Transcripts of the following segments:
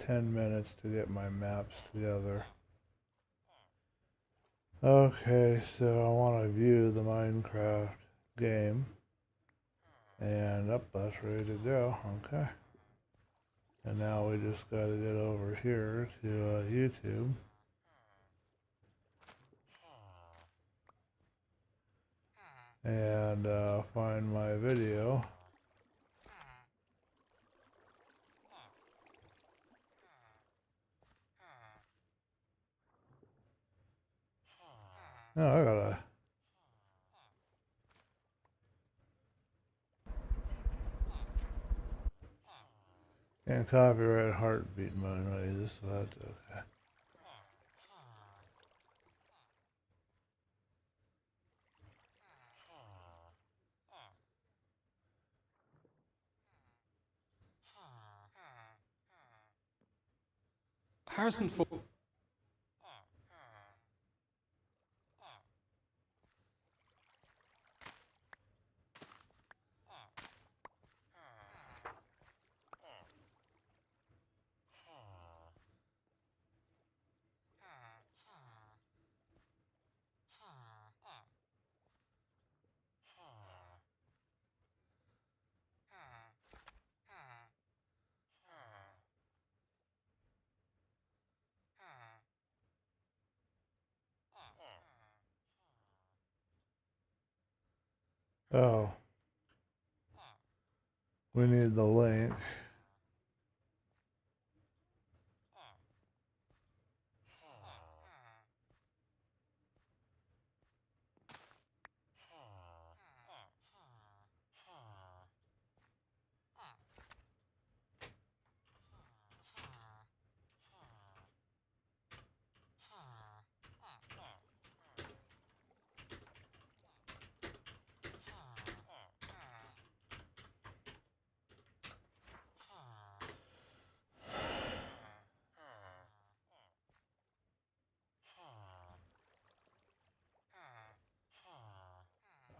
10 minutes to get my maps together. Okay, so I want to view the Minecraft game. And up, that's ready to go. Okay. And now we just got to get over here to YouTube. And find my video. No, I gotta. Can't copyright heartbeat noises, so that's okay. Harrison Ford. Oh. We need the link.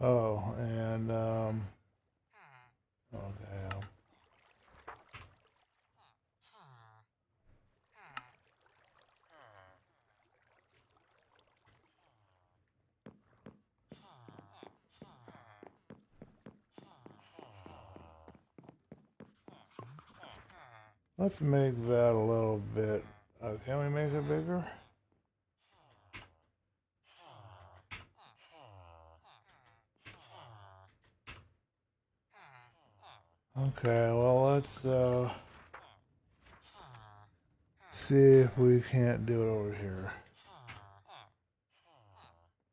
Oh, and okay. Let's make that a little bit. Can we make it bigger? Okay, well, let's see if we can't do it over here.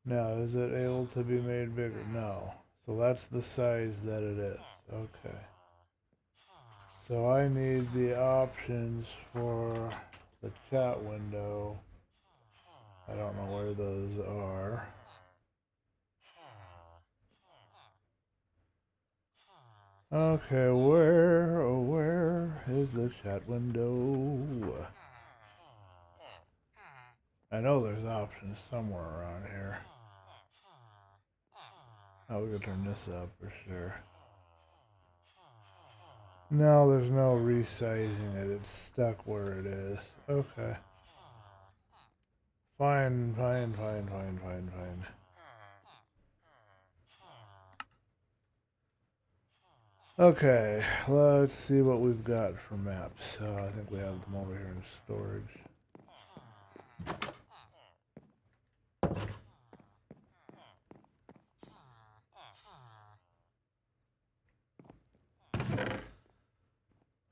Now, is it able to be made bigger? No. So that's the size that it is. Okay. So I need the options for the chat window. I don't know where those are. Okay, where is the chat window? I know there's options somewhere around here. Oh, we can turn this up for sure. No, there's no resizing it. It's stuck where it is. Okay. Fine. Okay, let's see what we've got for maps. I think we have them over here in storage.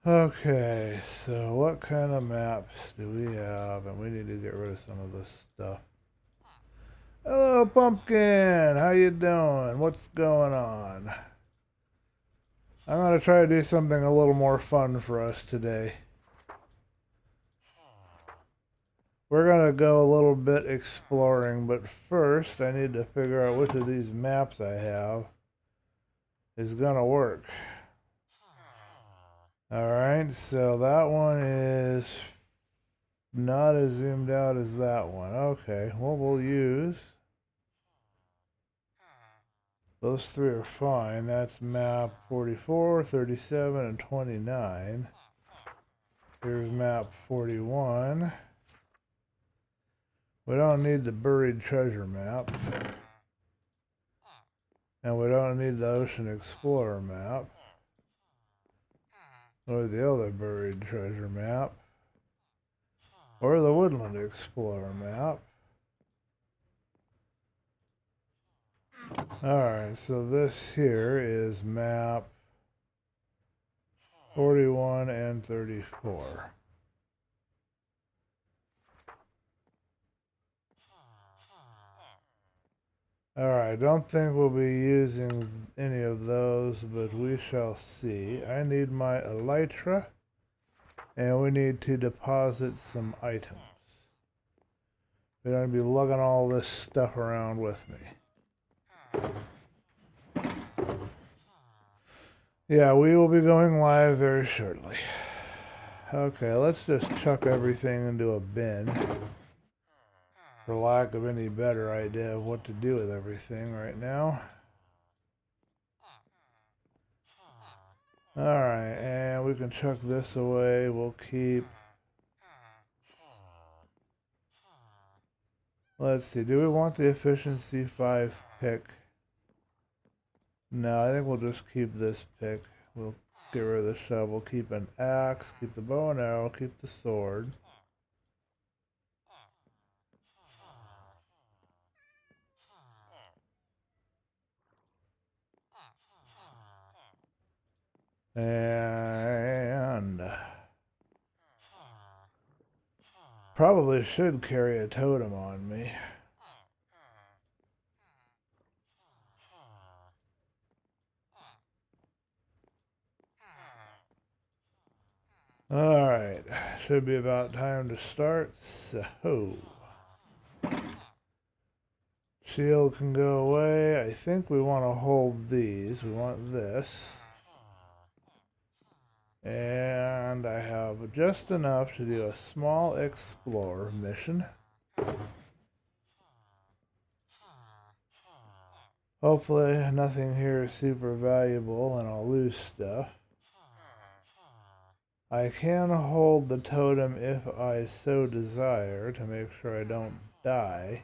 Okay, so what kind of maps do we have? And we need to get rid of some of this stuff. Hello, Pumpkin! How you doing? What's going on? I'm going to try to do something a little more fun for us today. We're going to go a little bit exploring, but first I need to figure out which of these maps I have is going to work. Alright, so that one is not as zoomed out as that one. Okay, well, we'll use... Those three are fine. That's map 44, 37, and 29. Here's map 41. We don't need the buried treasure map. And we don't need the Ocean Explorer map. Or the other buried treasure map. Or the Woodland Explorer map. Alright, so this here is map 41 and 34. Alright, I don't think we'll be using any of those, but we shall see. I need my elytra, and we need to deposit some items. We don't be lugging all this stuff around with me. Yeah, we will be going live very shortly. Okay, let's just chuck everything into a bin. For lack of any better idea of what to do with everything right now. Alright, and we can chuck this away. We'll keep... Let's see, do we want the efficiency 5 pick? No, I think we'll just keep this pick. We'll get rid of the shovel, keep an axe, keep the bow and arrow, keep the sword. And probably should carry a totem on me. Alright, should be about time to start. So, shield can go away. I think we want to hold these. We want this. And I have just enough to do a small explorer mission. Hopefully nothing here is super valuable and I'll lose stuff. I can hold the totem if I so desire to make sure I don't die.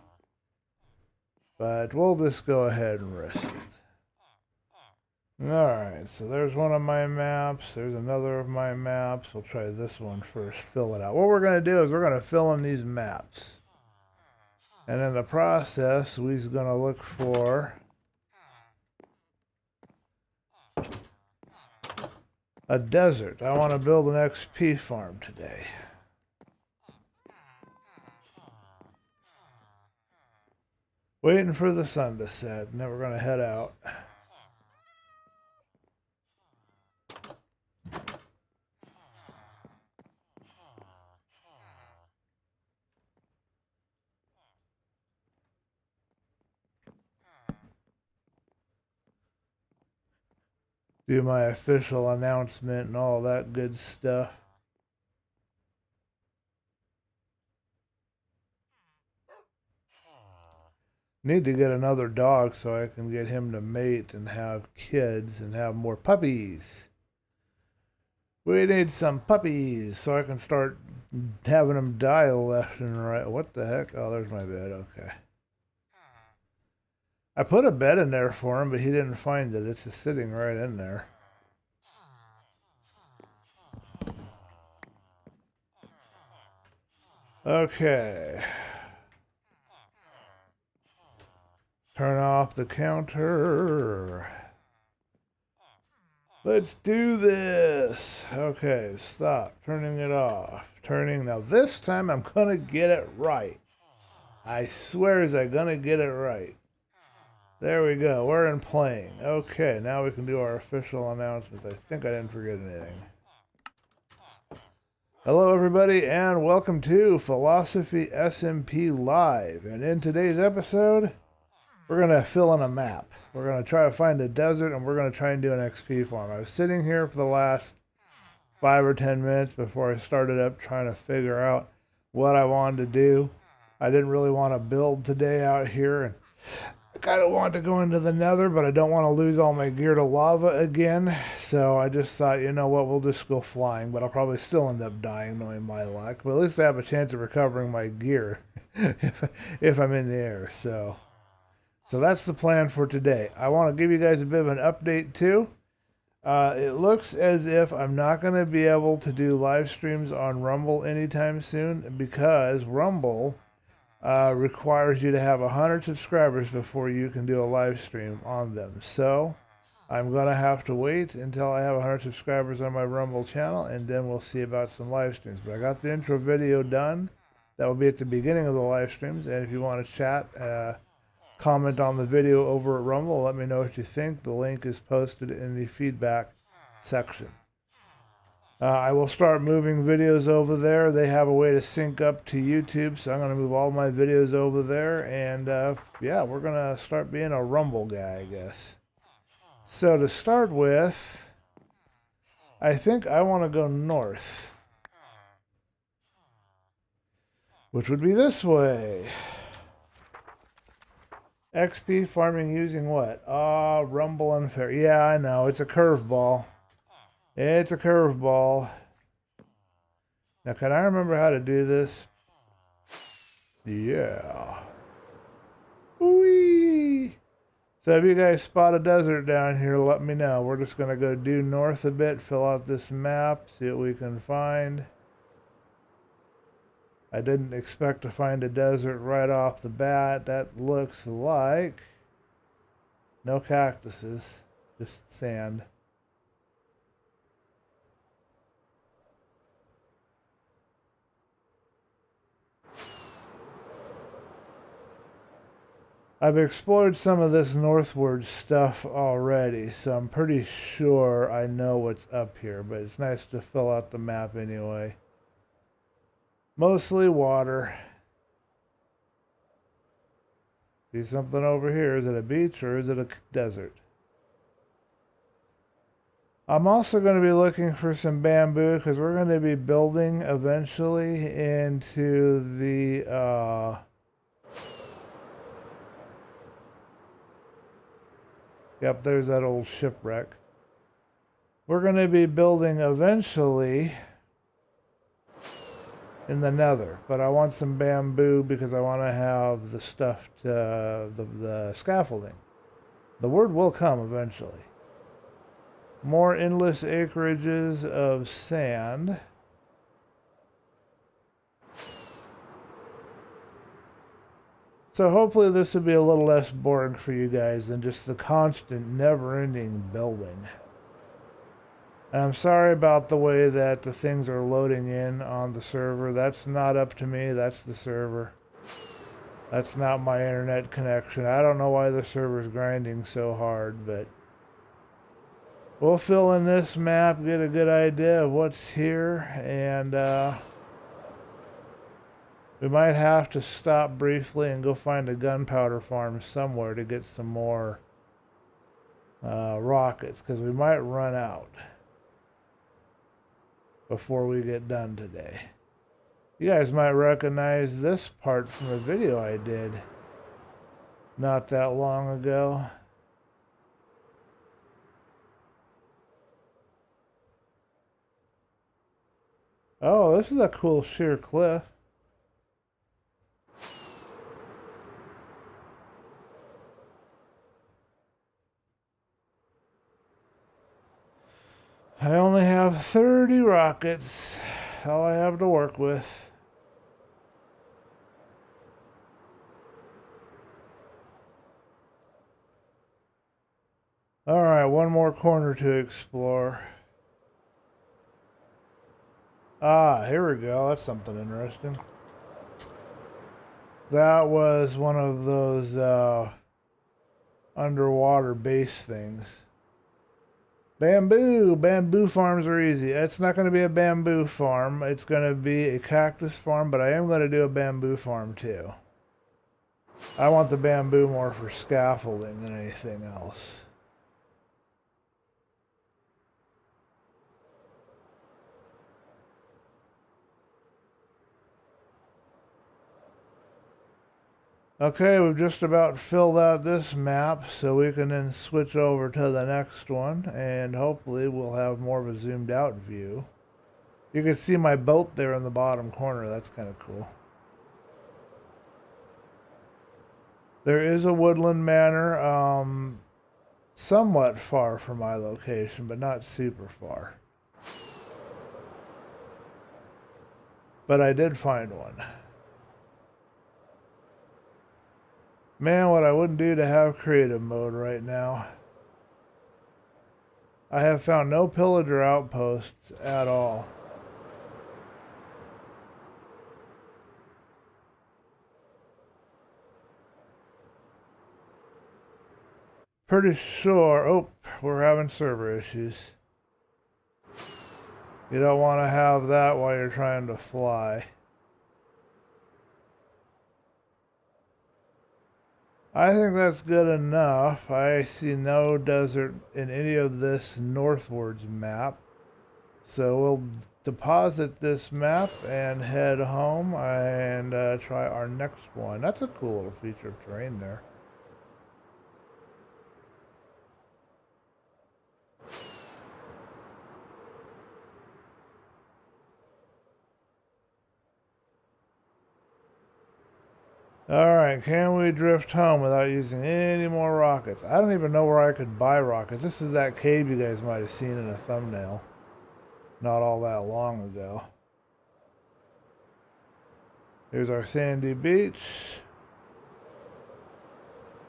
But we'll just go ahead and risk it. Alright, so there's one of my maps. There's another of my maps. We'll try this one first, fill it out. What we're going to do is we're going to fill in these maps. And in the process, we're going to look for a desert. I want to build an XP farm today. Waiting for the sun to set, and then we're going to head out. Do my official announcement and all that good stuff. Need to get another dog so I can get him to mate and have kids and have more puppies. We need some puppies so I can start having them die left and right. What the heck? Oh, there's my bed. Okay. I put a bed in there for him, but he didn't find it. It's just sitting right in there. Okay. Turn off the counter. Let's do this. Okay, stop. Turning it off. Turning. Now this time I'm going to get it right. I swear I'm going to get it right. There we go. We're in playing. Okay, now we can do our official announcements. I think I didn't forget anything. Hello, everybody, and welcome to Philosophy SMP Live. And in today's episode, we're going to fill in a map. We're going to try to find a desert, and we're going to try and do an XP farm. I was sitting here for the last 5 or 10 minutes before I started up trying to figure out what I wanted to do. I didn't really want to build today out here, and kind of want to go into the nether, but I don't want to lose all my gear to lava again. So I just thought, you know what, we'll just go flying, but I'll probably still end up dying knowing my luck. But at least I have a chance of recovering my gear if I'm in the air. So that's the plan for today. I want to give you guys a bit of an update too. It looks as if I'm not going to be able to do live streams on Rumble anytime soon because Rumble requires you to have 100 subscribers before you can do a live stream on them. So I'm going to have to wait until I have 100 subscribers on my Rumble channel, and then we'll see about some live streams. But I got the intro video done. That will be at the beginning of the live streams, and if you want to chat, comment on the video over at Rumble, let me know what you think. The link is posted in the feedback section. I will start moving videos over there. They have a way to sync up to YouTube, so I'm going to move all my videos over there. And yeah, we're going to start being a Rumble guy, I guess. So to start with, I think I want to go north, which would be this way. XP farming using what? Rumble Unfair. Yeah, I know. It's a curveball. It's a curveball. Now, can I remember how to do this? Yeah. Whee! So if you guys spot a desert down here, let me know. We're just going to go due north a bit, fill out this map, see what we can find. I didn't expect to find a desert right off the bat. That looks like no cactuses, just sand. I've explored some of this northward stuff already, so I'm pretty sure I know what's up here, but it's nice to fill out the map anyway. Mostly water. See something over here? Is it a beach or is it a desert? I'm also going to be looking for some bamboo because we're going to be building eventually into the yep, there's that old shipwreck. We're going to be building eventually in the nether, but I want some bamboo because I want to have the stuff to the scaffolding. The word will come eventually. More endless acreages of sand. So hopefully this will be a little less boring for you guys than just the constant never-ending building. And I'm sorry about the way that the things are loading in on the server. That's not up to me, that's the server. That's not my internet connection. I don't know why the server's grinding so hard, but we'll fill in this map, get a good idea of what's here, and we might have to stop briefly and go find a gunpowder farm somewhere to get some more rockets, because we might run out before we get done today. You guys might recognize this part from a video I did not that long ago. Oh, this is a cool sheer cliff. I only have 30 rockets. All I have to work with. Alright, one more corner to explore. Ah, here we go. That's something interesting. That was one of those underwater base things. Bamboo! Bamboo farms are easy. It's not going to be a bamboo farm. It's going to be a cactus farm, but I am going to do a bamboo farm too. I want the bamboo more for scaffolding than anything else. Okay, we've just about filled out this map, so we can then switch over to the next one, and hopefully we'll have more of a zoomed out view. You can see my boat there in the bottom corner. That's kind of cool. There is a Woodland Manor, somewhat far from my location, but not super far. But I did find one. Man, what I wouldn't do to have creative mode right now. I have found no pillager outposts at all. Pretty sure. Oh, we're having server issues. You don't want to have that while you're trying to fly. I think that's good enough. I see no desert in any of this northwards map. So we'll deposit this map and head home and try our next one. That's a cool little feature of terrain there. Alright, can we drift home without using any more rockets? I don't even know where I could buy rockets. This is that cave you guys might have seen in a thumbnail not all that long ago. Here's our sandy beach.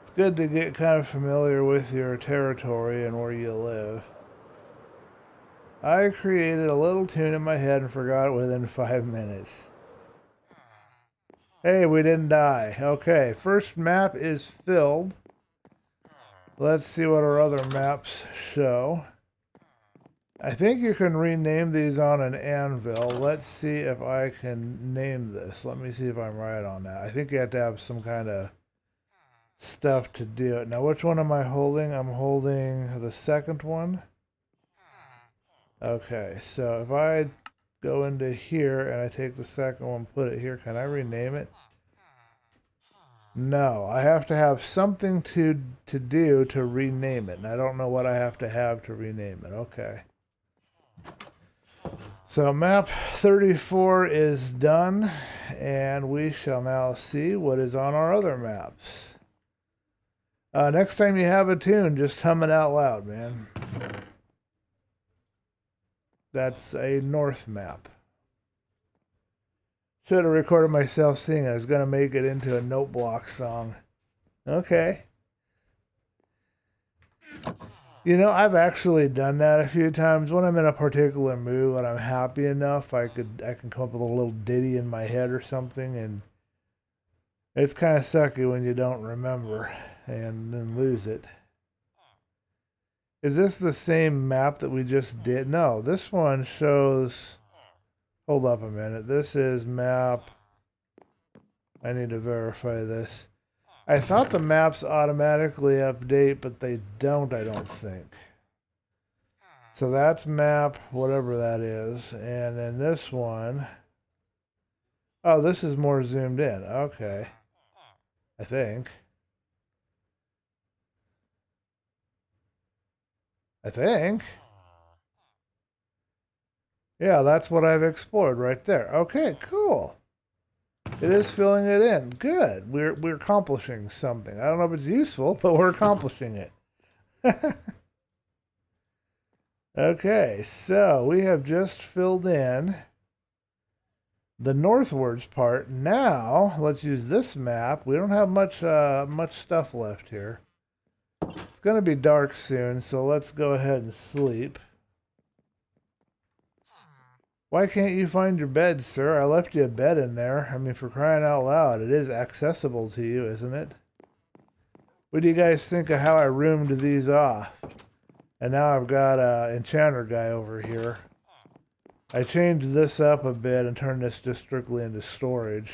It's good to get kind of familiar with your territory and where you live. I created a little tune in my head and forgot it within 5 minutes. Hey, we didn't die. Okay, first map is filled. Let's see what our other maps show. I think you can rename these on an anvil. Let's see if I can name this. Let me see if I'm right on that. I think you have to have some kind of stuff to do it. Now, which one am I holding? I'm holding the second one. Okay, so if I go into here and I take the second one, put it here, can I rename it? No, I have to have something to do to rename it, and I don't know what I have to rename it. Okay. So map 34 is done, and we shall now see what is on our other maps. Next time you have a tune, just hum it out loud, man. That's a north map. Should have recorded myself singing. I was going to make it into a note block song. Okay. You know, I've actually done that a few times. When I'm in a particular mood, when I'm happy enough, I can come up with a little ditty in my head or something, and it's kind of sucky when you don't remember and then lose it. Is this the same map that we just did? No, this one shows... Hold up a minute. This is map... I need to verify this. I thought the maps automatically update, but they don't, I don't think. So that's map, whatever that is. And then this one... Oh, this is more zoomed in. Okay. I think. Yeah, that's what I've explored right there. Okay, cool. It is filling it in. Good. We're accomplishing something. I don't know if it's useful, but we're accomplishing it. Okay, so we have just filled in the northwards part. Now, let's use this map. We don't have much stuff left here. It's going to be dark soon, so let's go ahead and sleep. Why can't you find your bed, sir? I left you a bed in there. I mean, for crying out loud, it is accessible to you, isn't it? What do you guys think of how I roomed these off? And now I've got an enchanter guy over here. I changed this up a bit and turned this just strictly into storage.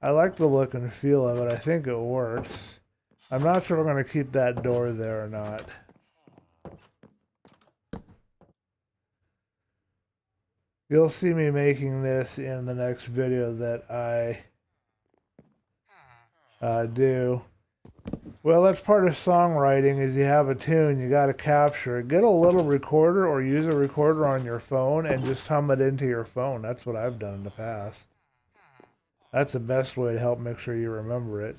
I like the look and feel of it. I think it works. I'm not sure if I'm going to keep that door there or not. You'll see me making this in the next video that I do. Well, that's part of songwriting is you have a tune, you got to capture it. Get a little recorder or use a recorder on your phone and just hum it into your phone. That's what I've done in the past. That's the best way to help make sure you remember it.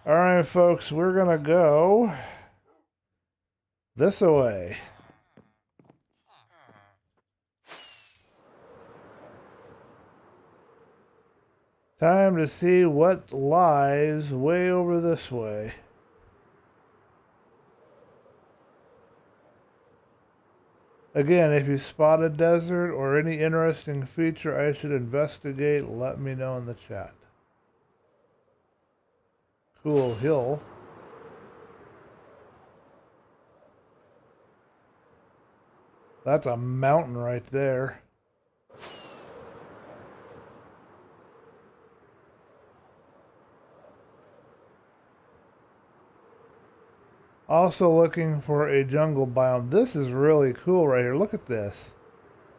All right, folks, we're going to go this way. Time to see what lies way over this way. Again, if you spot a desert or any interesting feature I should investigate, let me know in the chat. Cool hill. That's a mountain right there. Also looking for a jungle biome. This is really cool right here. Look at this.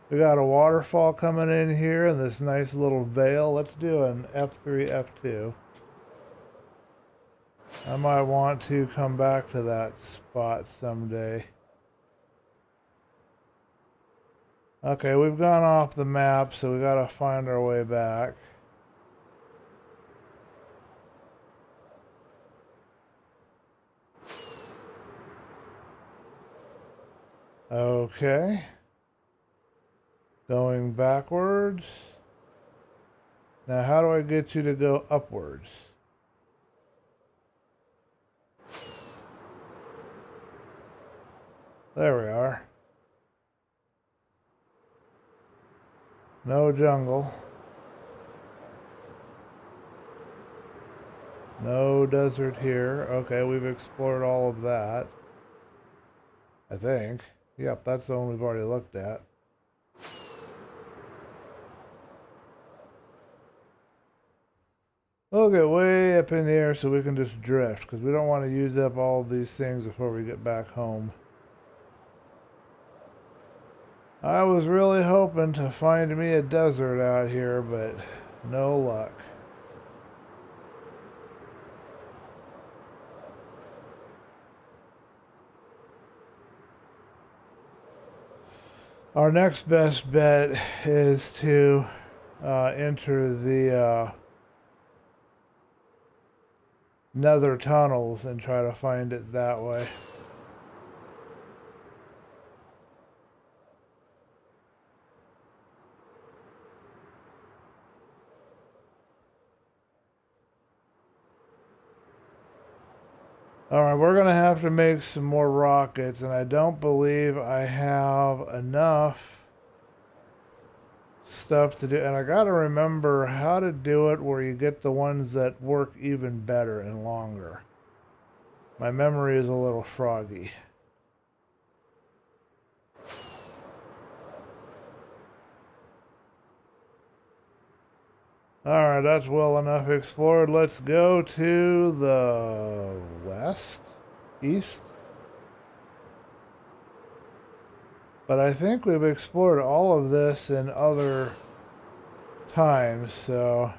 We got a waterfall coming in here and this nice little vale. Let's do an F3, F2. I might want to come back to that spot someday. Okay, we've gone off the map, so we gotta find our way back. Okay. Going backwards. Now, how do I get you to go upwards? There we are. No jungle. No desert here. Okay, we've explored all of that. I think. Yep, that's the one we've already looked at. We'll get way up in the air so we can just drift, because we don't want to use up all of these things before we get back home. I was really hoping to find me a desert out here, but no luck. Our next best bet is to enter the nether tunnels and try to find it that way. Alright, we're going to have to make some more rockets, and I don't believe I have enough stuff to do. And I got to remember how to do it where you get the ones that work even better and longer. My memory is a little froggy. Alright, that's well enough explored. Let's go to the west? East? But I think we've explored all of this in other times, so...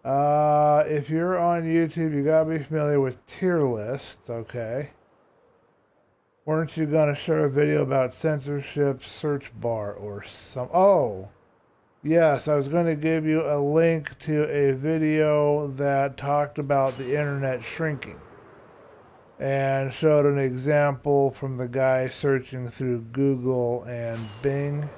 if you're on YouTube, you gotta be familiar with tier lists, okay? Weren't you gonna share a video about censorship search bar or some... Oh! Yes, I was going to give you a link to a video that talked about the internet shrinking and showed an example from the guy searching through Google and Bing.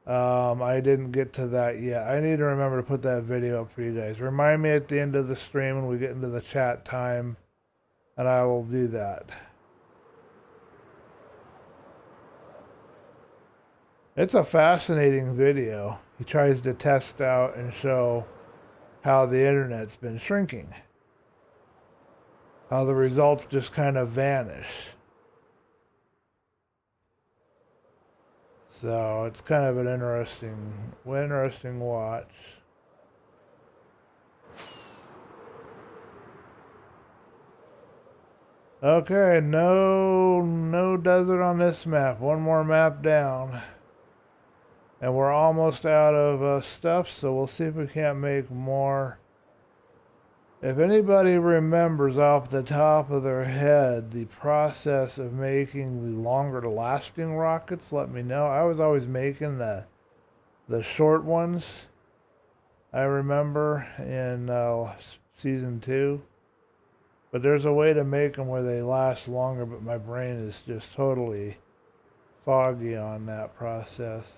I didn't get to that yet. I need to remember to put that video up for you guys. Remind me at the end of the stream when we get into the chat time, and I will do that. It's a fascinating video. He tries to test out and show how the internet's been shrinking. How the results just kind of vanish. So it's kind of an interesting watch. Okay, no desert on this map. One more map down. And we're almost out of stuff, so we'll see if we can't make more. If anybody remembers off the top of their head the process of making the longer lasting rockets, let me know. I was always making the short ones. I remember in season 2. But there's a way to make them where they last longer, but my brain is just totally foggy on that process.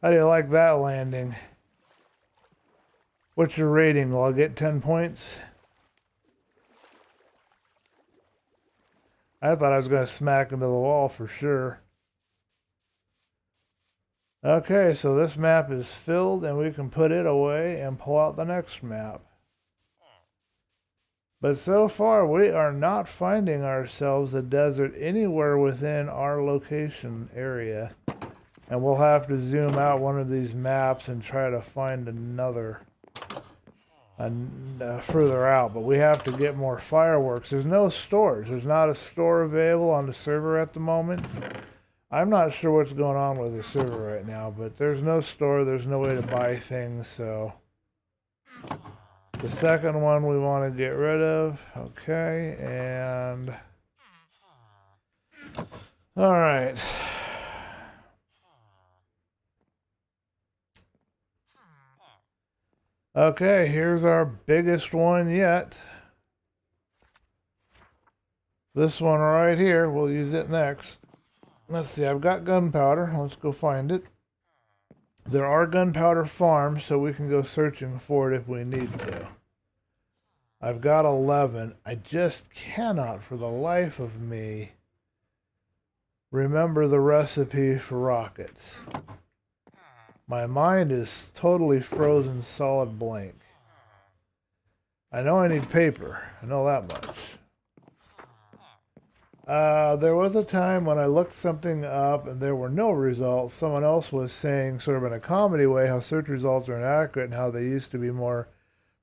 How do you like that landing? What's your rating? Will I get 10 points? I thought I was going to smack into the wall for sure. Okay, so this map is filled and we can put it away and pull out the next map. But so far we are not finding ourselves a desert anywhere within our location area. And we'll have to zoom out one of these maps and try to find another further out. But we have to get more fireworks. There's no stores. There's not a store available on the server at the moment. I'm not sure what's going on with the server right now, but there's no store. There's no way to buy things, so the second one we want to get rid of. Okay, and all right. Okay, here's our biggest one yet. This one right here, we'll use it next. Let's see, I've got gunpowder. Let's go find it. There are gunpowder farms, so we can go searching for it if we need to. I've got 11. I just cannot, for the life of me, remember the recipe for rockets. My mind is totally frozen solid blank. I know I need paper. I know that much. There was a time when I looked something up and there were no results. Someone else was saying, sort of in a comedy way, how search results are inaccurate and how they used to be more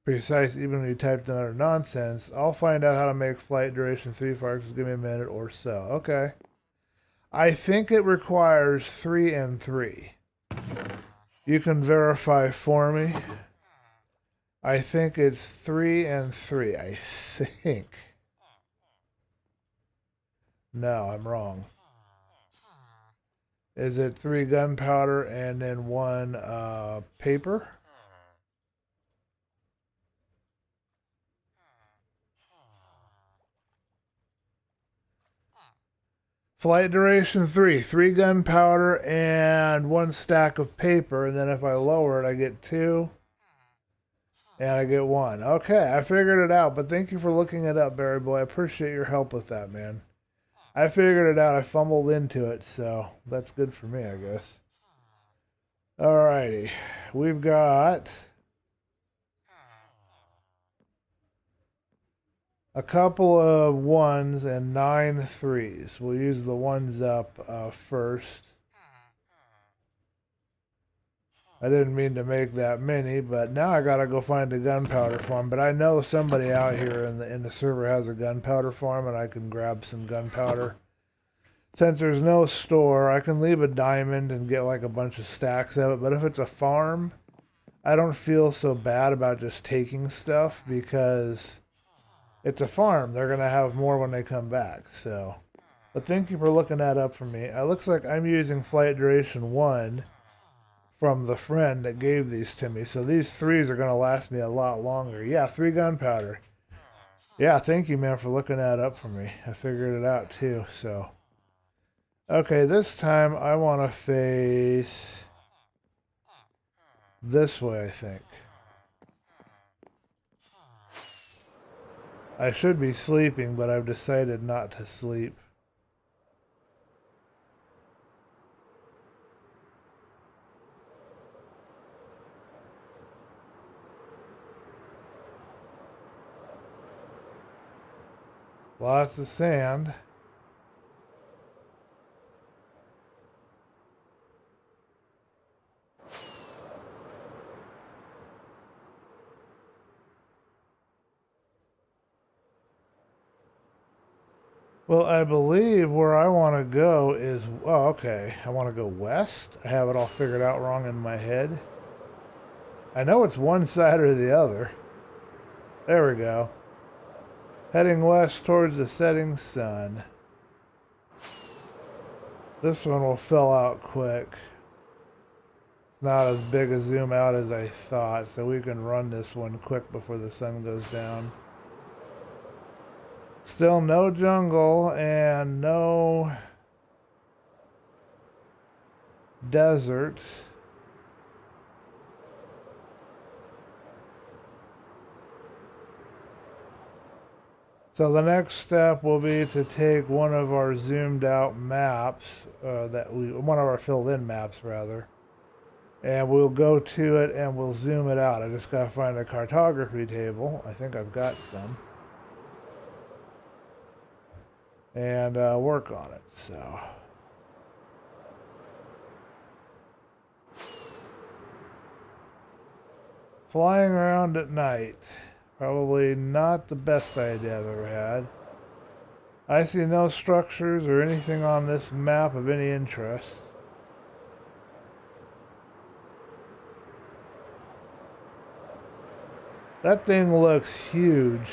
precise even when you typed in utter nonsense. I'll find out how to make flight duration 3 fireworks. Give me a minute or so. Okay. I think it requires 3 and 3. You can verify for me. I think it's 3 and 3. I think. No, I'm wrong. Is it 3 gunpowder and then 1 paper? Flight duration 3. 3 gunpowder and 1 stack of paper. And then if I lower it, I get 2. And I get 1. Okay, I figured it out. But thank you for looking it up, Barry Boy. I appreciate your help with that, man. I figured it out. I fumbled into it, so that's good for me, I guess. Alrighty. We've got a couple of 1s and 9 3s. We'll use the 1s up first. I didn't mean to make that many, but now I gotta go find a gunpowder farm. But I know somebody out here in the server has a gunpowder farm, and I can grab some gunpowder. Since there's no store, I can leave a diamond and get like a bunch of stacks of it. But if it's a farm, I don't feel so bad about just taking stuff because it's a farm. They're gonna have more when they come back. So, but thank you for looking that up for me. It looks like I'm using flight duration 1 from the friend that gave these to me. So these 3s are going to last me a lot longer. Yeah, 3 gunpowder. Yeah, thank you, man, for looking that up for me. I figured it out, too, so. Okay, this time I want to face this way, I think. I should be sleeping, but I've decided not to sleep. Lots of sand. Well, I believe where I want to go is... Oh, okay. I want to go west. I have it all figured out wrong in my head. I know it's one side or the other. There we go. Heading west towards the setting sun. This one will fill out quick. Not as big a zoom out as I thought, so we can run this one quick before the sun goes down. Still no jungle and no desert. So the next step will be to take one of our zoomed out maps, one of our filled in maps rather, and we'll go to it and we'll zoom it out. I just gotta find a cartography table. I think I've got some. And work on it, so. Flying around at night. Probably not the best idea I've ever had. I see no structures or anything on this map of any interest. That thing looks huge.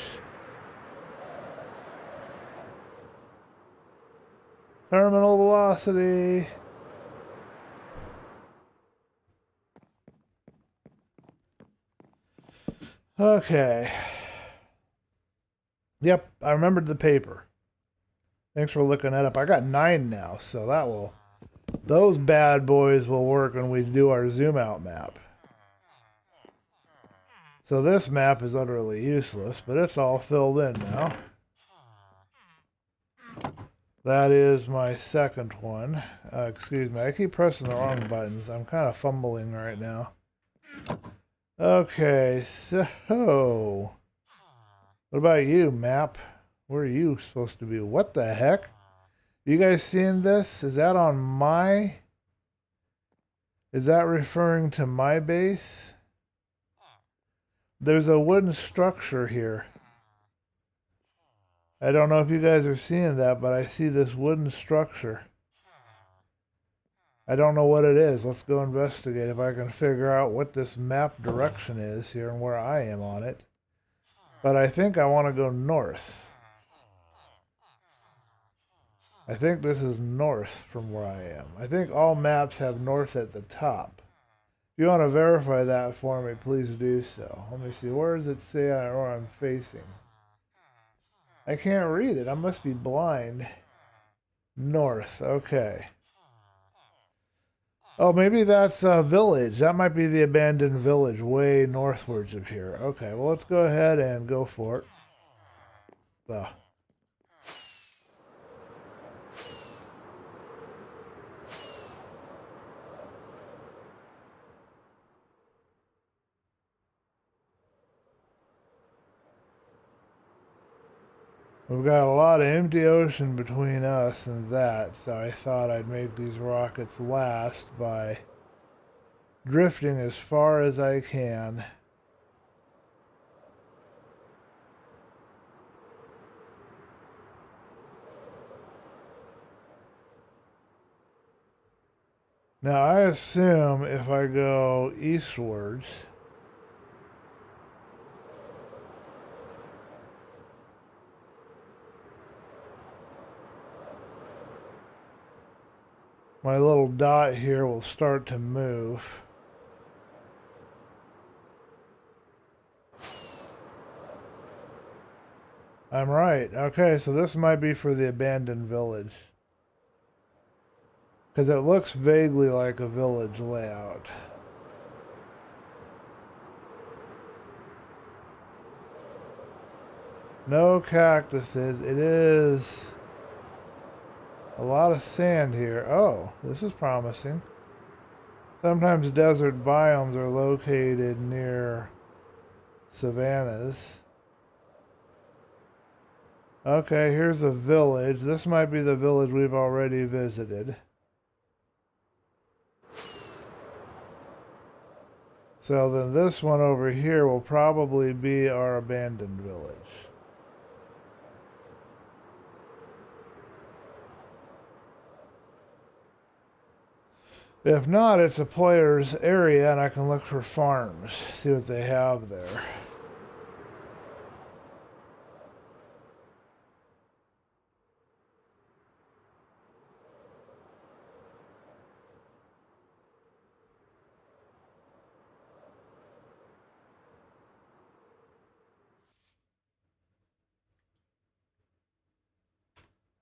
Terminal velocity. Okay. Yep, I remembered the paper. Thanks for looking that up. I got 9 now, so that will... Those bad boys will work when we do our zoom out map. So this map is utterly useless, but it's all filled in now. That is my second one. Excuse me, I keep pressing the wrong buttons. I'm kind of fumbling right now. Okay, so... What about you, map? Where are you supposed to be? What the heck? You guys seeing this? Is that on my... Is that referring to my base? There's a wooden structure here. I don't know if you guys are seeing that, but I see this wooden structure. I don't know what it is. Let's go investigate if I can figure out what this map direction is here and where I am on it. But I think I want to go north. I think this is north from where I am. I think all maps have north at the top. If you want to verify that for me, please do so. Let me see. Where does it say where I'm facing? I can't read it. I must be blind. North. Okay. Oh, maybe that's a village. That might be the abandoned village way northwards of here. Okay, well, let's go ahead and go for it. Ugh. We've got a lot of empty ocean between us and that, so I thought I'd make these rockets last by drifting as far as I can. Now I assume if I go eastwards, my little dot here will start to move. I'm right. Okay, so this might be for the abandoned village. Because it looks vaguely like a village layout. No cactuses. It is a lot of sand here. Oh, this is promising. Sometimes desert biomes are located near savannas. Okay, here's a village. This might be the village we've already visited. So then this one over here will probably be our abandoned village. If not, it's a player's area and I can look for farms, see what they have there.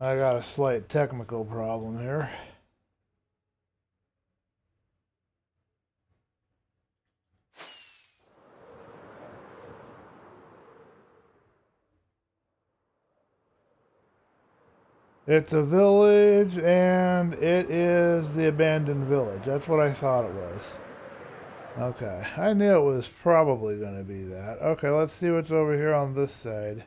I got a slight technical problem here. It's a village, and it is the abandoned village. That's what I thought it was. Okay, I knew it was probably going to be that. Okay, let's see what's over here on this side.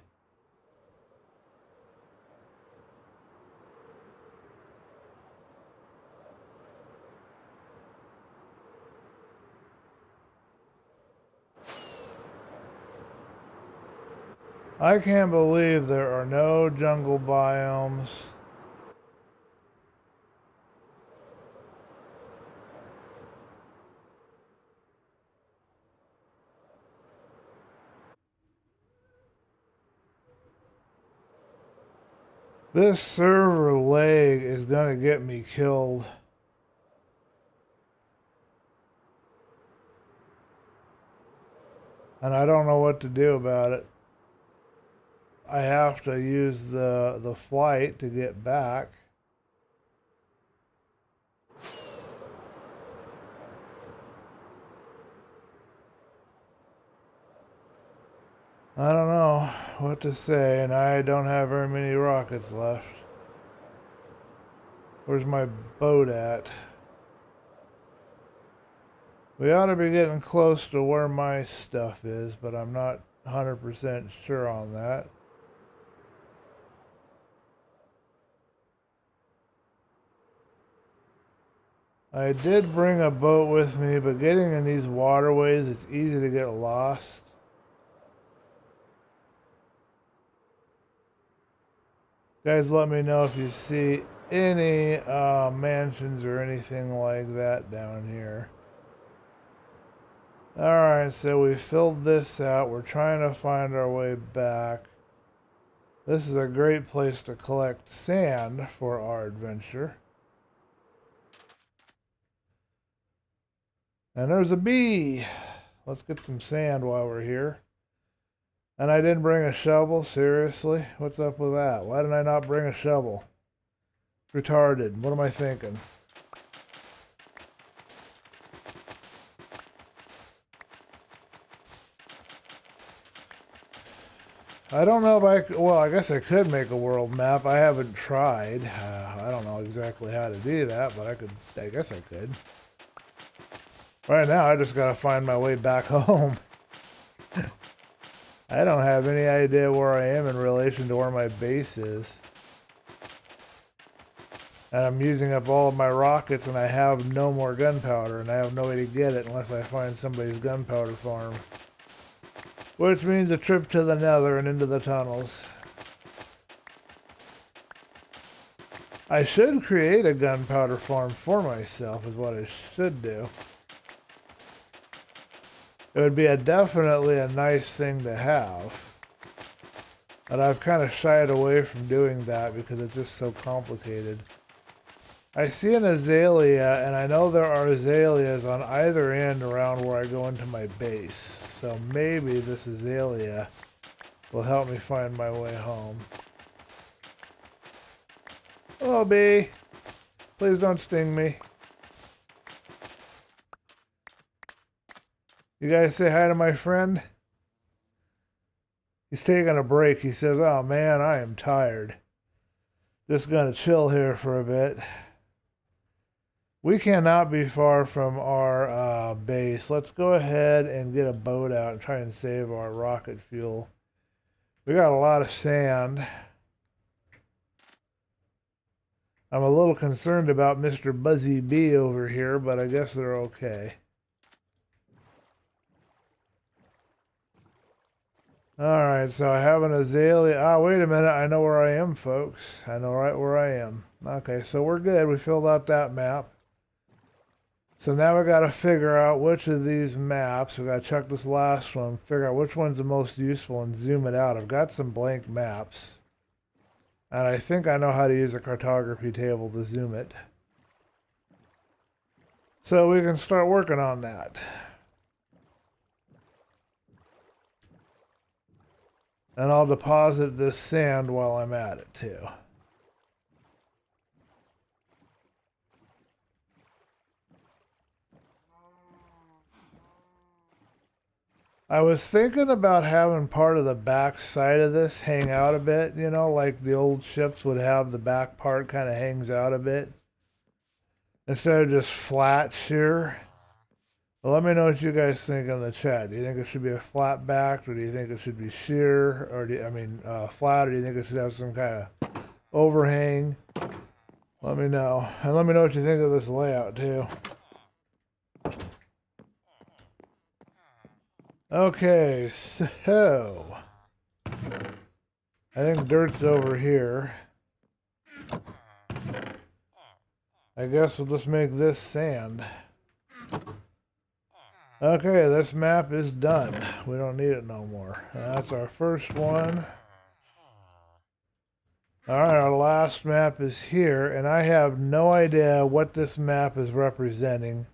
I can't believe there are no jungle biomes. This server lag is gonna get me killed. And I don't know what to do about it. I have to use the flight to get back. I don't know what to say, and I don't have very many rockets left. Where's my boat at? We ought to be getting close to where my stuff is, but I'm not 100% sure on that. I did bring a boat with me, but getting in these waterways, it's easy to get lost. Guys, let me know if you see any mansions or anything like that down here. Alright, so we filled this out. We're trying to find our way back. This is a great place to collect sand for our adventure. And there's a bee. Let's get some sand while we're here. And I didn't bring a shovel? Seriously? What's up with that? Why did I not bring a shovel? Retarded. What am I thinking? I don't know if I could, well, I guess I could make a world map. I haven't tried. I don't know exactly how to do that, but I guess I could. Right now, I just gotta find my way back home. I don't have any idea where I am in relation to where my base is. And I'm using up all of my rockets and I have no more gunpowder and I have no way to get it unless I find somebody's gunpowder farm. Which means a trip to the nether and into the tunnels. I should create a gunpowder farm for myself is what I should do. It would be definitely a nice thing to have. And I've kind of shied away from doing that because it's just so complicated. I see an azalea, and I know there are azaleas on either end around where I go into my base. So maybe this azalea will help me find my way home. Hello, bee. Please don't sting me. You guys say hi to my friend? He's taking a break. He says, oh man, I am tired. Just gonna chill here for a bit. We cannot be far from our base. Let's go ahead and get a boat out and try and save our rocket fuel. We got a lot of sand. I'm a little concerned about Mr. Buzzy Bee over here, but I guess they're okay. Alright, so I have an azalea. Ah, wait a minute. I know where I am, folks. I know right where I am. Okay, so we're good. We filled out that map. So now we got to figure out which of these maps, we got to check this last one, figure out which one's the most useful and zoom it out. I've got some blank maps. And I think I know how to use a cartography table to zoom it. So we can start working on that. And I'll deposit this sand while I'm at it too. I was thinking about having part of the back side of this hang out a bit, you know, like the old ships would have the back part kind of hangs out a bit. Instead of just flat sheer. Well, let me know what you guys think in the chat. Do you think it should be a flat back, or do you think it should be sheer, or flat, or do you think it should have some kind of overhang? Let me know. And let me know what you think of this layout too. Okay, so I think dirt's over here. I guess we'll just make this sand. Okay, this map is done. We don't need it no more. That's our first one. Alright, our last map is here, and I have no idea what this map is representing,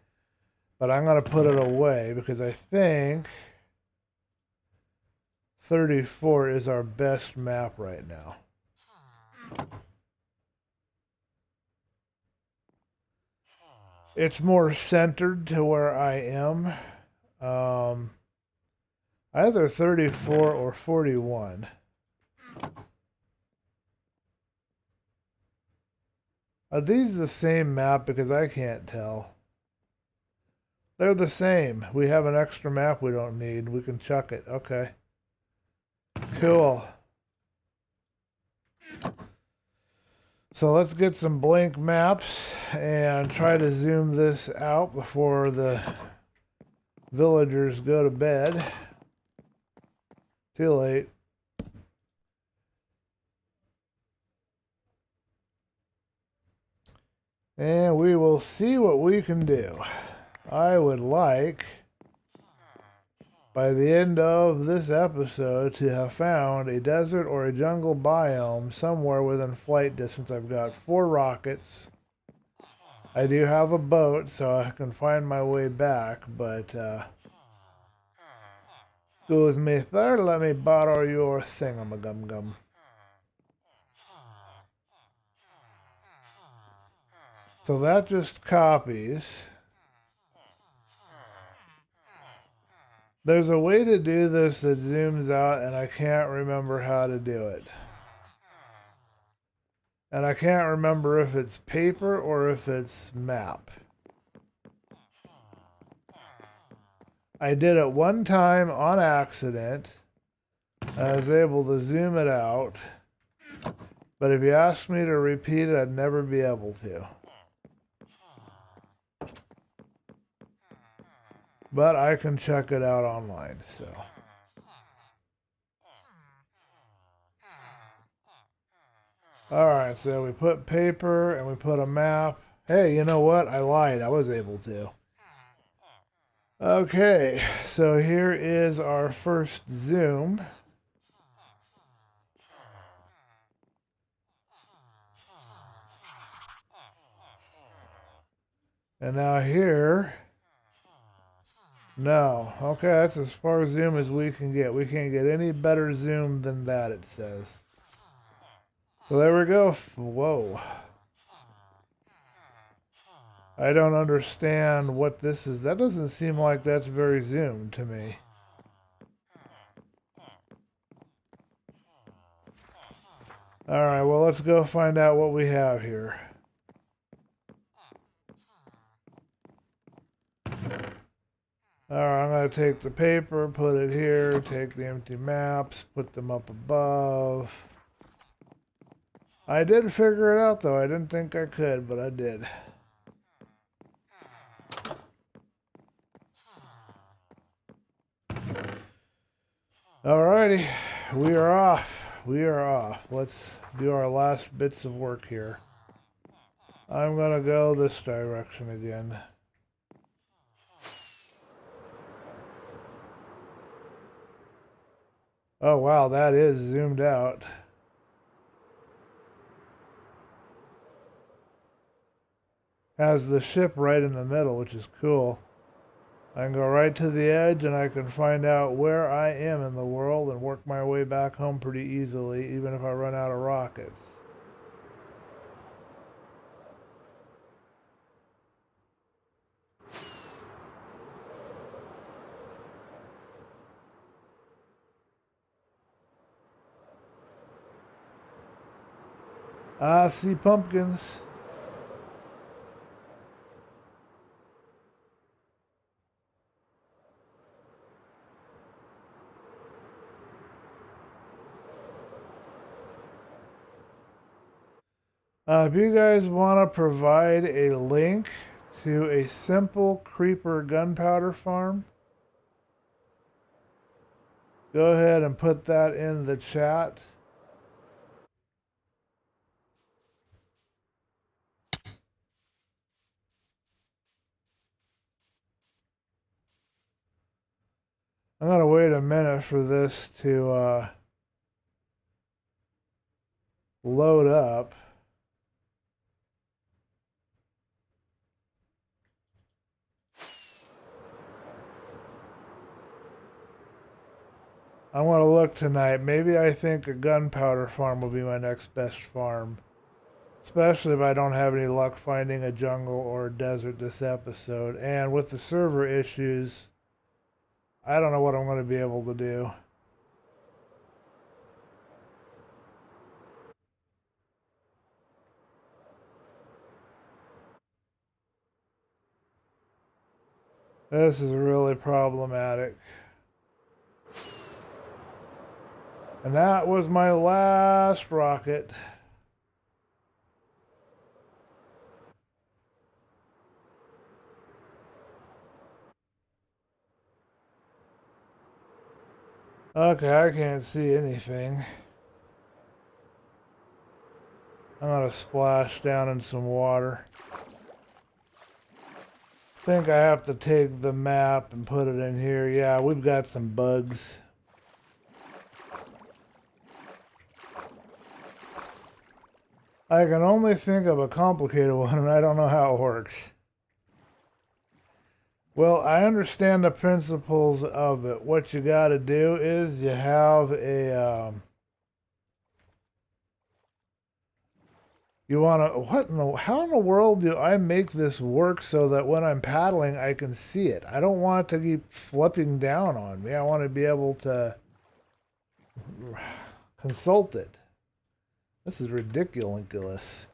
but I'm going to put it away because I think 34 is our best map right now. It's more centered to where I am. Either 34 or 41. Are these the same map? Because I can't tell. They're the same. We have an extra map we don't need. We can chuck it. Okay. Cool. So let's get some blank maps and try to zoom this out before the villagers go to bed. Too late. And we will see what we can do. I would like, by the end of this episode, to have found a desert or a jungle biome somewhere within flight distance. I've got 4 rockets. I do have a boat, so I can find my way back, but excuse me, sir, let me borrow your thingamagum-gum. So that just copies. There's a way to do this that zooms out, and I can't remember how to do it. And I can't remember if it's paper or if it's map. I did it one time on accident. I was able to zoom it out. But if you asked me to repeat it, I'd never be able to. But I can check it out online, so. Alright, so we put paper and we put a map. Hey, you know what? I lied. I was able to. Okay, so here is our first zoom. And now here. No. Okay, that's as far zoom as we can get. We can't get any better zoom than that, it says. So there we go. Whoa. I don't understand what this is. That doesn't seem like that's very zoomed to me. Alright, well, let's go find out what we have here. Alright, I'm going to take the paper, put it here, take the empty maps, put them up above. I did figure it out, though. I didn't think I could, but I did. Alrighty, we are off. We are off. Let's do our last bits of work here. I'm going to go this direction again. Oh wow, that is zoomed out. Has the ship right in the middle, which is cool. I can go right to the edge and I can find out where I am in the world and work my way back home pretty easily, even if I run out of rockets. I see pumpkins. If you guys want to provide a link to a simple creeper gunpowder farm, go ahead and put that in the chat. I'm going to wait a minute for this to load up. I want to look tonight. Maybe I think a gunpowder farm will be my next best farm. Especially if I don't have any luck finding a jungle or a desert this episode. And with the server issues, I don't know what I'm going to be able to do. This is really problematic. And that was my last rocket. Okay, I can't see anything. I'm gonna splash down in some water. I think I have to take the map and put it in here. Yeah, we've got some bugs. I can only think of a complicated one, and I don't know how it works. Well, I understand the principles of it. What you got to do is you have a you want to how in the world do I make this work so that when I'm paddling I can see it? I don't want it to keep flipping down on me. I want to be able to consult it. This is ridiculous.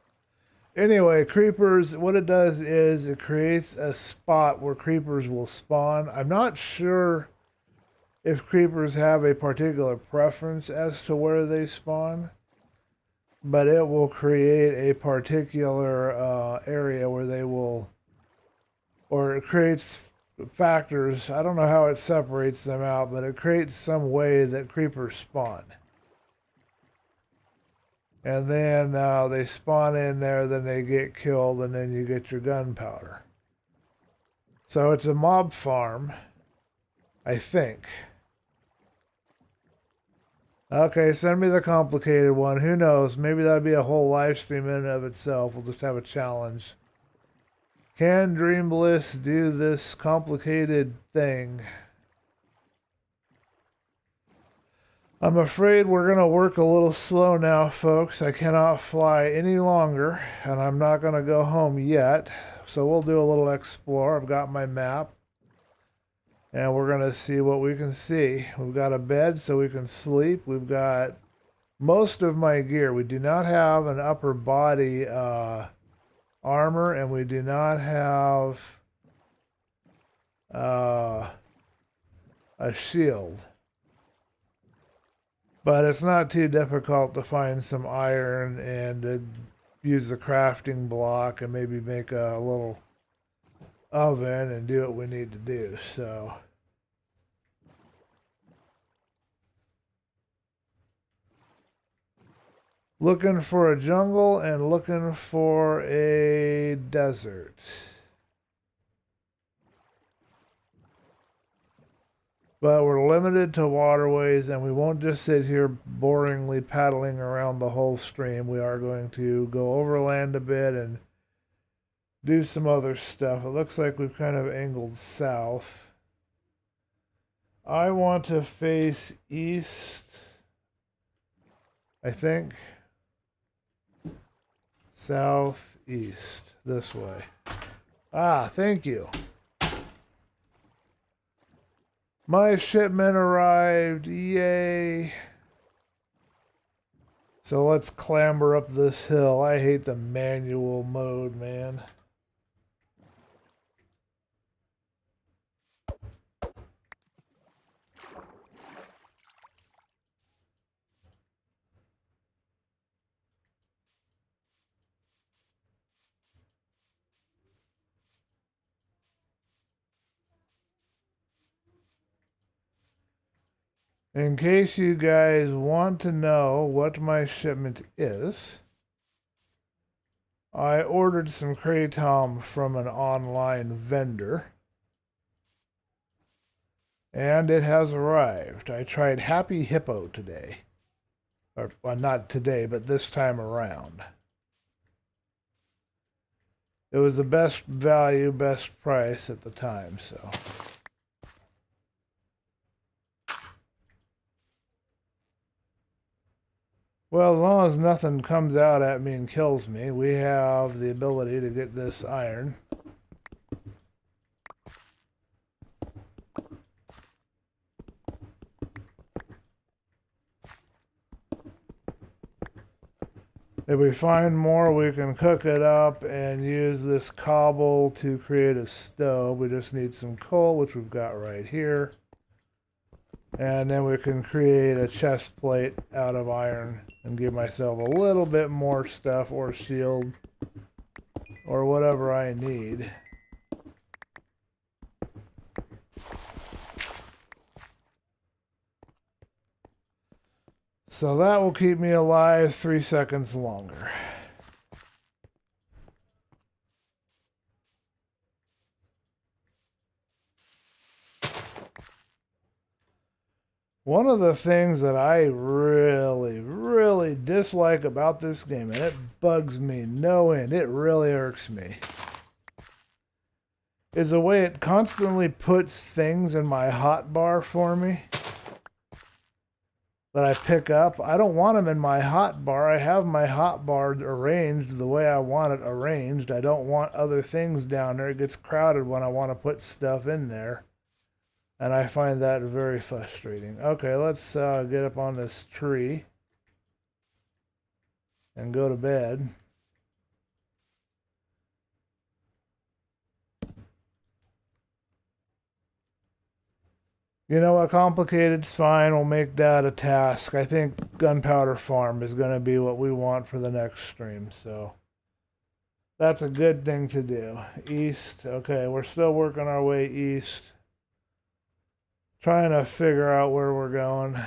Anyway, creepers, what it does is it creates a spot where creepers will spawn. I'm not sure if creepers have a particular preference as to where they spawn, but it will create a particular area where they will, or it creates factors. I don't know how it separates them out, but it creates some way that creepers spawn. And then they spawn in there, then they get killed, and then you get your gunpowder. So it's a mob farm, I think. Okay, send me the complicated one. Who knows? Maybe that'd be a whole live stream in and of itself. We'll just have a challenge. Can DreamBliss do this complicated thing? I'm afraid we're going to work a little slow now, folks. I cannot fly any longer, and I'm not going to go home yet. So we'll do a little explore. I've got my map, and we're going to see what we can see. We've got a bed so we can sleep. We've got most of my gear. We do not have an upper body armor, and we do not have a shield. But it's not too difficult to find some iron and use the crafting block and maybe make a little oven and do what we need to do. So looking for a jungle and looking for a desert. But we're limited to waterways, and we won't just sit here boringly paddling around the whole stream. We are going to go overland a bit and do some other stuff. It looks like we've kind of angled south. I want to face east, I think. Southeast, this way. Ah, thank you. My shipment arrived, yay. So let's clamber up this hill. I hate the manual mode, man. In case you guys want to know what my shipment is, I ordered some kratom from an online vendor, and it has arrived. I tried Happy Hippo today. Or, well, not today, but this time around. It was the best value, best price at the time, so. Well, as long as nothing comes out at me and kills me, we have the ability to get this iron. If we find more, we can cook it up and use this cobble to create a stove. We just need some coal, which we've got right here. And then we can create a chest plate out of iron and give myself a little bit more stuff or shield or whatever I need. So that will keep me alive 3 seconds longer. One of the things that I really, really dislike about this game, and it bugs me no end, it really irks me, is the way it constantly puts things in my hotbar for me that I pick up. I don't want them in my hotbar. I have my hotbar arranged the way I want it arranged. I don't want other things down there. It gets crowded when I want to put stuff in there. And I find that very frustrating. Okay, let's get up on this tree and go to bed. You know what, complicated's fine. We'll make that a task. I think Gunpowder Farm is going to be what we want for the next stream, so that's a good thing to do. East, okay, we're still working our way east. Trying to figure out where we're going.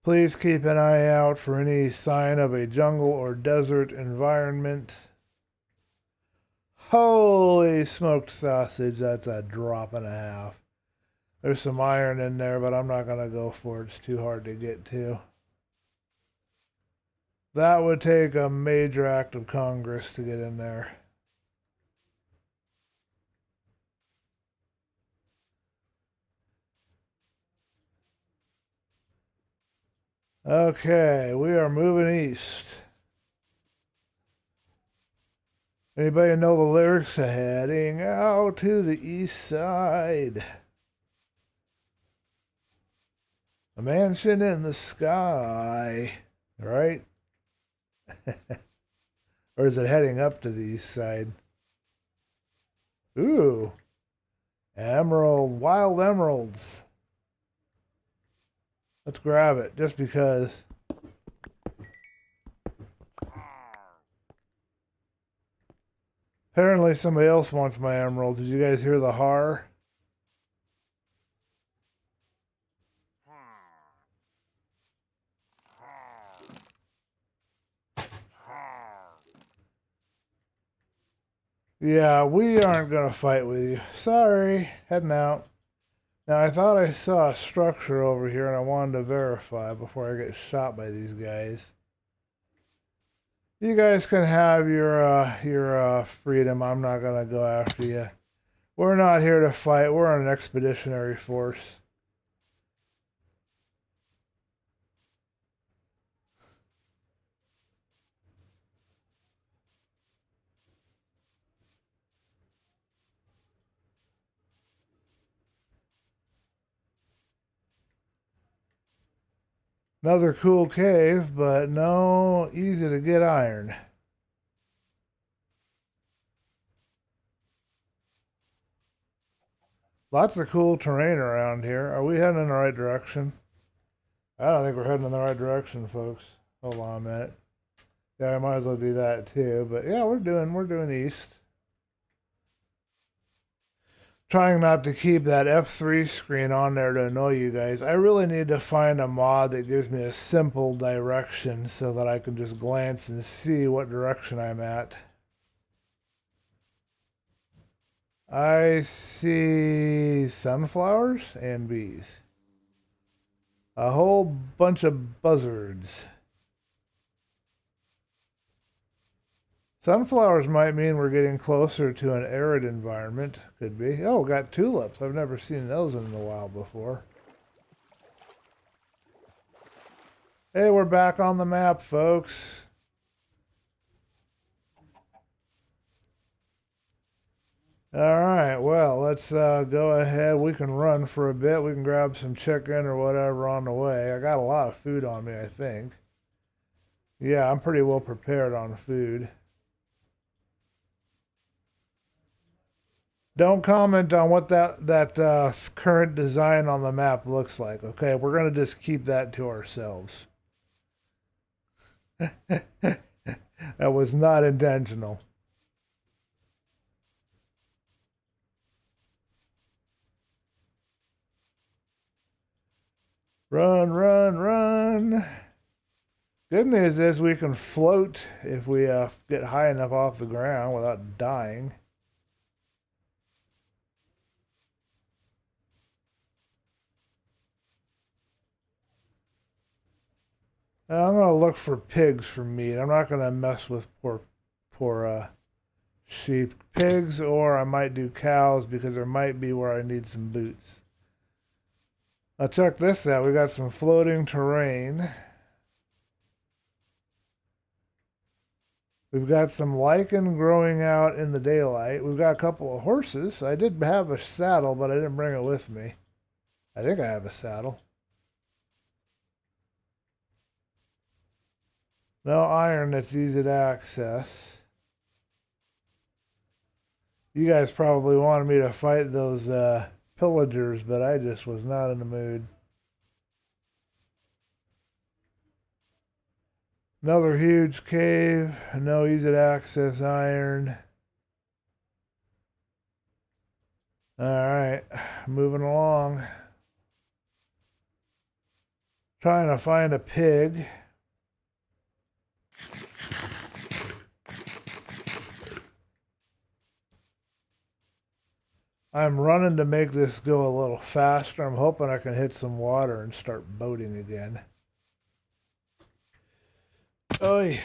Please keep an eye out for any sign of a jungle or desert environment. Holy smoked sausage, that's a drop and a half. There's some iron in there, but I'm not going to go for it. It's too hard to get to. That would take a major act of Congress to get in there. Okay, we are moving east. Anybody know the lyrics? Heading out to the east side. A mansion in the sky. Right? Or is it heading up to the east side? Ooh. Emerald. Wild emeralds. Let's grab it, just because. Apparently somebody else wants my emeralds. Did you guys hear the har? Yeah, we aren't gonna fight with you. Sorry, heading out. Now, I thought I saw a structure over here and I wanted to verify before I get shot by these guys. You guys can have your freedom. I'm not gonna go after you. We're not here to fight. We're an expeditionary force. Another cool cave, but no easy to get iron. Lots of cool terrain around here. Are we heading in the right direction? I don't think we're heading in the right direction, folks. Hold on a minute. Yeah, I might as well do that too. But yeah, we're doing east. Trying not to keep that F3 screen on there to annoy you guys. I really need to find a mod that gives me a simple direction so that I can just glance and see what direction I'm at. I see sunflowers and bees. A whole bunch of buzzards. Sunflowers might mean we're getting closer to an arid environment. Could be. Oh, got tulips. I've never seen those in the wild before. Hey, we're back on the map, folks. Alright, well, let's go ahead. We can run for a bit. We can grab some chicken or whatever on the way. I got a lot of food on me, I think. Yeah, I'm pretty well prepared on food. Don't comment on what that current design on the map looks like, okay? We're going to just keep that to ourselves. That was not intentional. Run, run, run. Good news is we can float if we get high enough off the ground without dying. I'm going to look for pigs for meat. I'm not going to mess with poor sheep. Pigs, or I might do cows because there might be where I need some boots. Now check this out. We got some floating terrain. We've got some lichen growing out in the daylight. We've got a couple of horses. I did have a saddle, but I didn't bring it with me. I think I have a saddle. No iron that's easy to access. You guys probably wanted me to fight those pillagers, but I just was not in the mood. Another huge cave. No easy to access iron. Alright, moving along. Trying to find a pig. I'm running to make this go a little faster. I'm hoping I can hit some water and start boating again. Oy.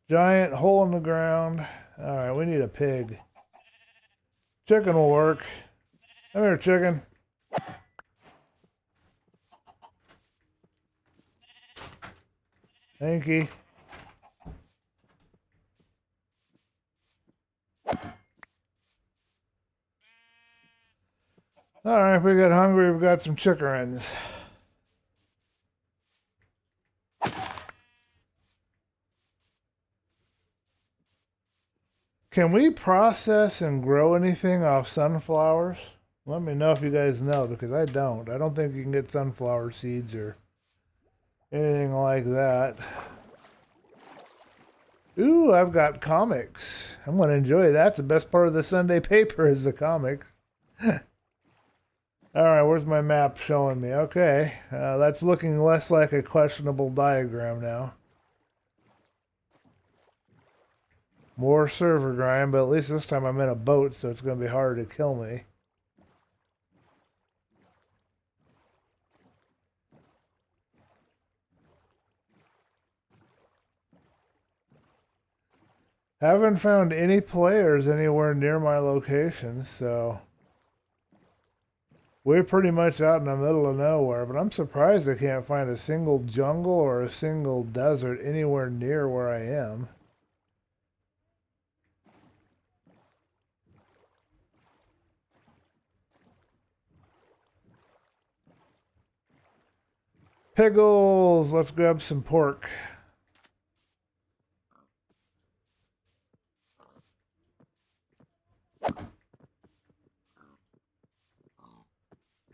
Giant hole in the ground. Alright, we need a pig. Chicken will work. Come here, chicken. Thank you. Alright, if we get hungry, we've got some chickens. Can we process and grow anything off sunflowers? Let me know if you guys know, because I don't. I don't think you can get sunflower seeds or anything like that. Ooh, I've got comics. I'm going to enjoy that. That's the best part of the Sunday paper is the comics. Alright, where's my map showing me? Okay, that's looking less like a questionable diagram now. More server grind, but at least this time I'm in a boat, so it's going to be harder to kill me. Haven't found any players anywhere near my location, so we're pretty much out in the middle of nowhere, but I'm surprised I can't find a single jungle or a single desert anywhere near where I am. Pickles! Let's grab some pork.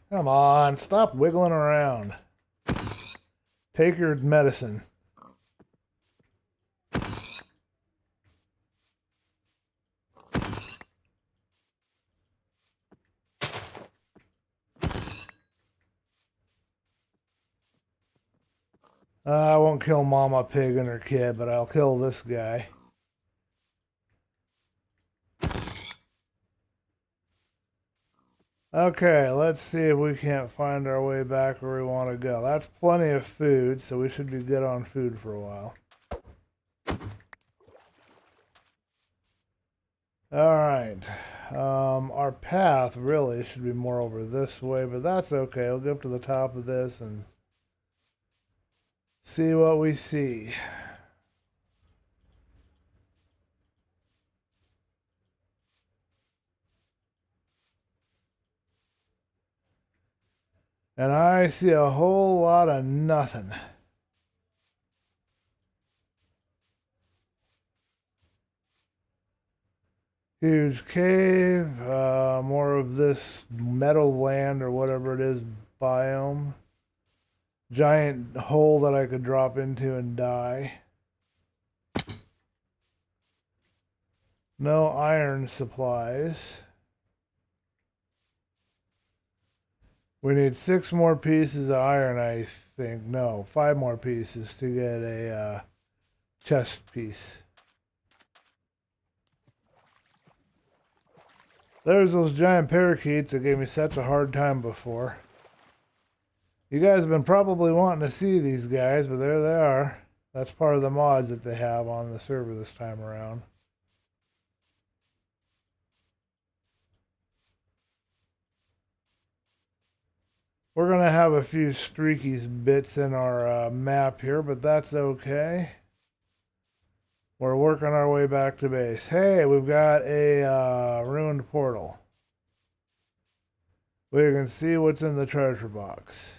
Come on, stop wiggling around. Take your medicine. I won't kill Mama Pig and her kid, but I'll kill this guy. Okay, let's see if we can't find our way back where we want to go. That's plenty of food, so we should be good on food for a while. Alright. Our path really should be more over this way, but that's okay. We'll go up to the top of this and see what we see. And I see a whole lot of nothing. Huge cave, more of this meadowland or whatever it is biome. Giant hole that I could drop into and die. No iron supplies. We need 6 more pieces of iron, I think. No, 5 more pieces to get a chest piece. There's those giant parakeets that gave me such a hard time before. You guys have been probably wanting to see these guys, but there they are. That's part of the mods that they have on the server this time around. We're going to have a few streaky bits in our map here, but that's okay. We're working our way back to base. Hey, we've got a ruined portal. We can see what's in the treasure box.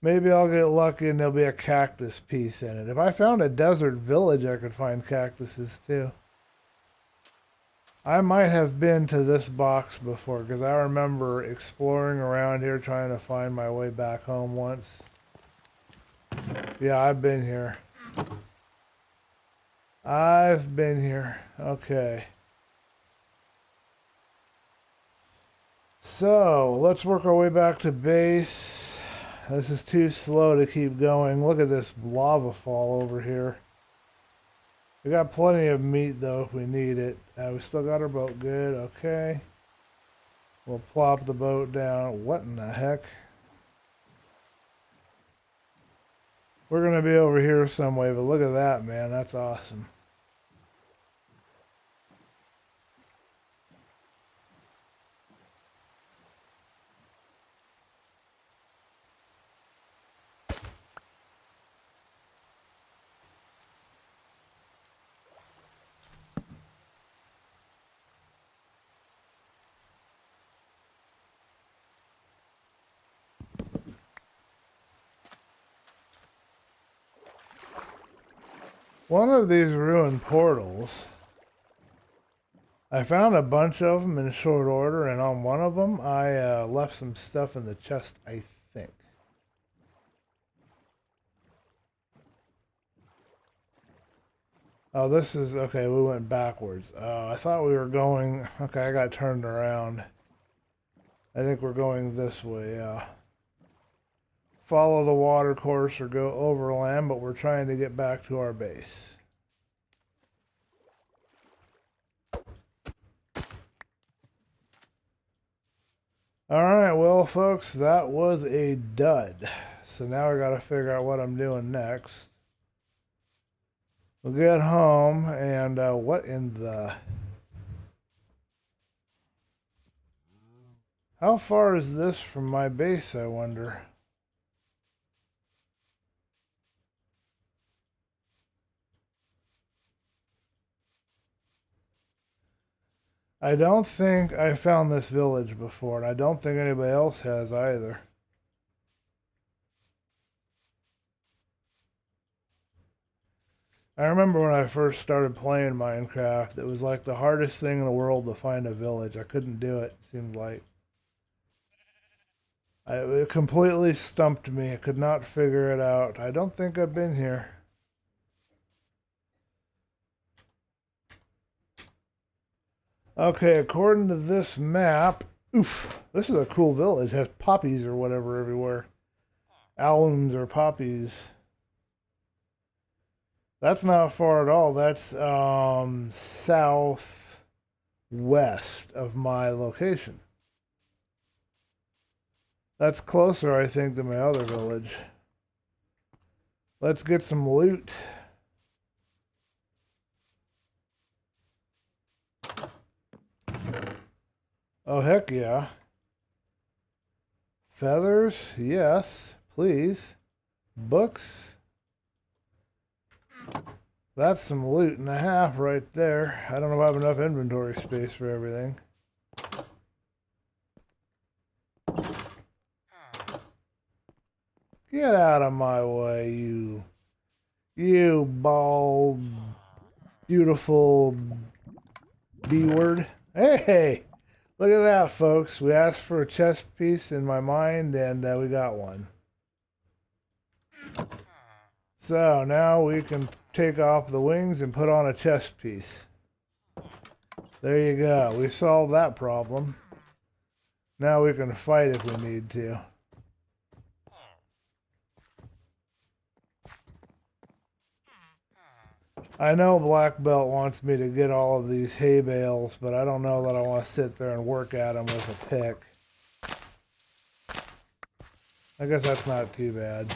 Maybe I'll get lucky and there'll be a cactus piece in it. If I found a desert village, I could find cactuses too. I might have been to this box before because I remember exploring around here trying to find my way back home once. Yeah, I've been here. I've been here. Okay. So, let's work our way back to base. This is too slow to keep going. Look at this lava fall over here. We got plenty of meat though if we need it. We still got our boat good. Okay. We'll plop the boat down. What in the heck? We're going to be over here some way, but look at that, man. That's awesome. One of these ruined portals, I found a bunch of them in short order, and on one of them, I left some stuff in the chest, I think. Oh, this is, okay, we went backwards. I thought we were going, okay, I got turned around. I think we're going this way, yeah. follow the water course or go overland, but we're trying to get back to our base. Alright, well folks, that was a dud. So now I gotta figure out what I'm doing next. We'll get home and what in the... How far is this from my base, I wonder? I don't think I found this village before, and I don't think anybody else has either. I remember when I first started playing Minecraft, it was like the hardest thing in the world to find a village. I couldn't do it, it seemed like. It completely stumped me. I could not figure it out. I don't think I've been here. Okay, according to this map, oof, this is a cool village. It has poppies or whatever everywhere. Alums or poppies. That's not far at all. That's southwest of my location. That's closer, I think, than my other village. Let's get some loot. Oh, heck yeah. Feathers? Yes, please. Books? That's some loot and a half right there. I don't know if I have enough inventory space for everything. Get out of my way, you bald, beautiful B-word. Hey, look at that, folks. We asked for a chest piece in my mind, and we got one. So now we can take off the wings and put on a chest piece. There you go. We solved that problem. Now we can fight if we need to. I know Black Belt wants me to get all of these hay bales, but I don't know that I want to sit there and work at them with a pick. I guess that's not too bad.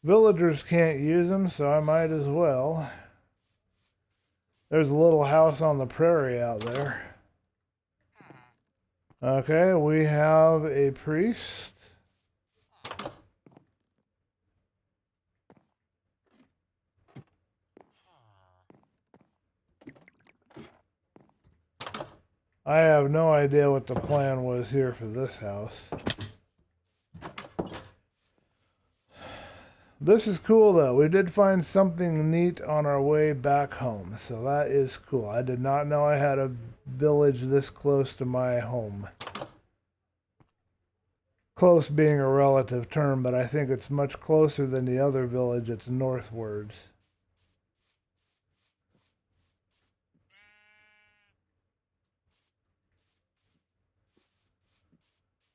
Villagers can't use them, so I might as well. There's a little house on the prairie out there. Okay, we have a priest. I have no idea what the plan was here for this house. This is cool though. We did find something neat on our way back home, so that is cool. I did not know I had a village this close to my home. Close being a relative term, but I think it's much closer than the other village that's northwards.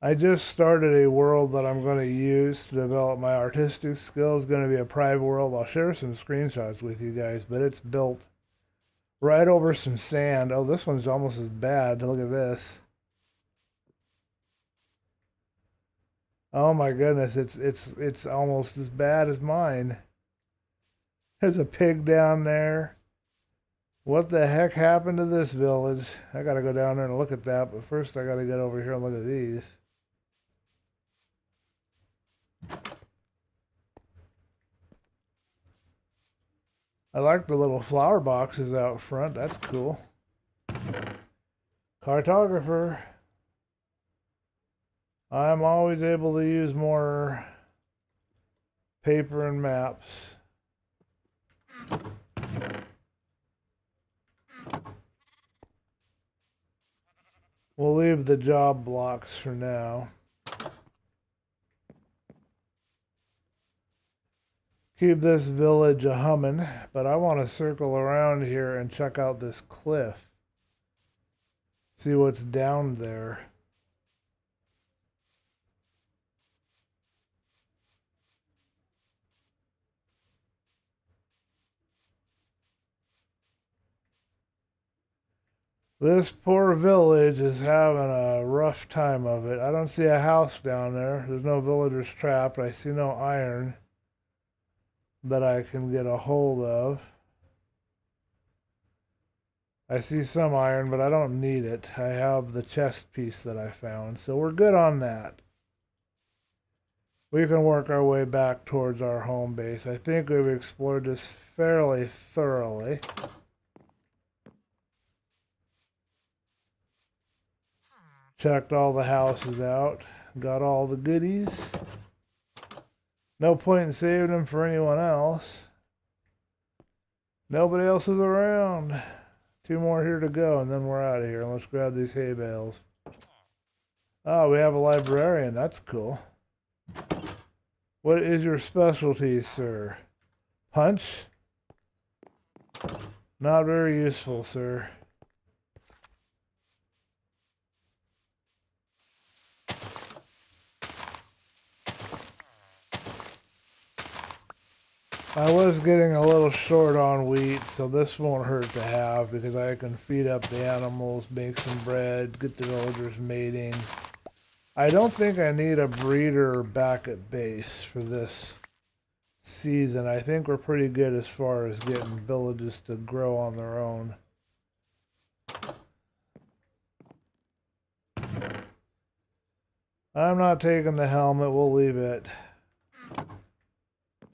I just started a world that I'm going to use to develop my artistic skills. It's going to be a private world. I'll share some screenshots with you guys, but it's built right over some sand. Oh, this one's almost as bad. Look at this. Oh my goodness, it's almost as bad as mine. There's a pig down there. What the heck happened to this village? I gotta go down there and look at that, but first I gotta get over here and look at these. I like the little flower boxes out front. That's cool. Cartographer. I'm always able to use more paper and maps. We'll leave the job blocks for now. Keep this village a-humming, but I want to circle around here and check out this cliff. See what's down there. This poor village is having a rough time of it. I don't see a house down there. There's no villagers trapped. I see no iron that I can get a hold of. I see some iron, but I don't need it. I have the chest piece that I found, so we're good on that. We can work our way back towards our home base. I think we've explored this fairly thoroughly. Checked all the houses out. Got all the goodies. No point in saving them for anyone else. Nobody else is around. 2 more here to go, and then we're out of here. Let's grab these hay bales. Oh, we have a librarian. That's cool. What is your specialty, sir? Punch? Not very useful, sir. I was getting a little short on wheat, so this won't hurt to have because I can feed up the animals, make some bread, get the villagers mating. I don't think I need a breeder back at base for this season. I think we're pretty good as far as getting villages to grow on their own. I'm not taking the helmet, we'll leave it.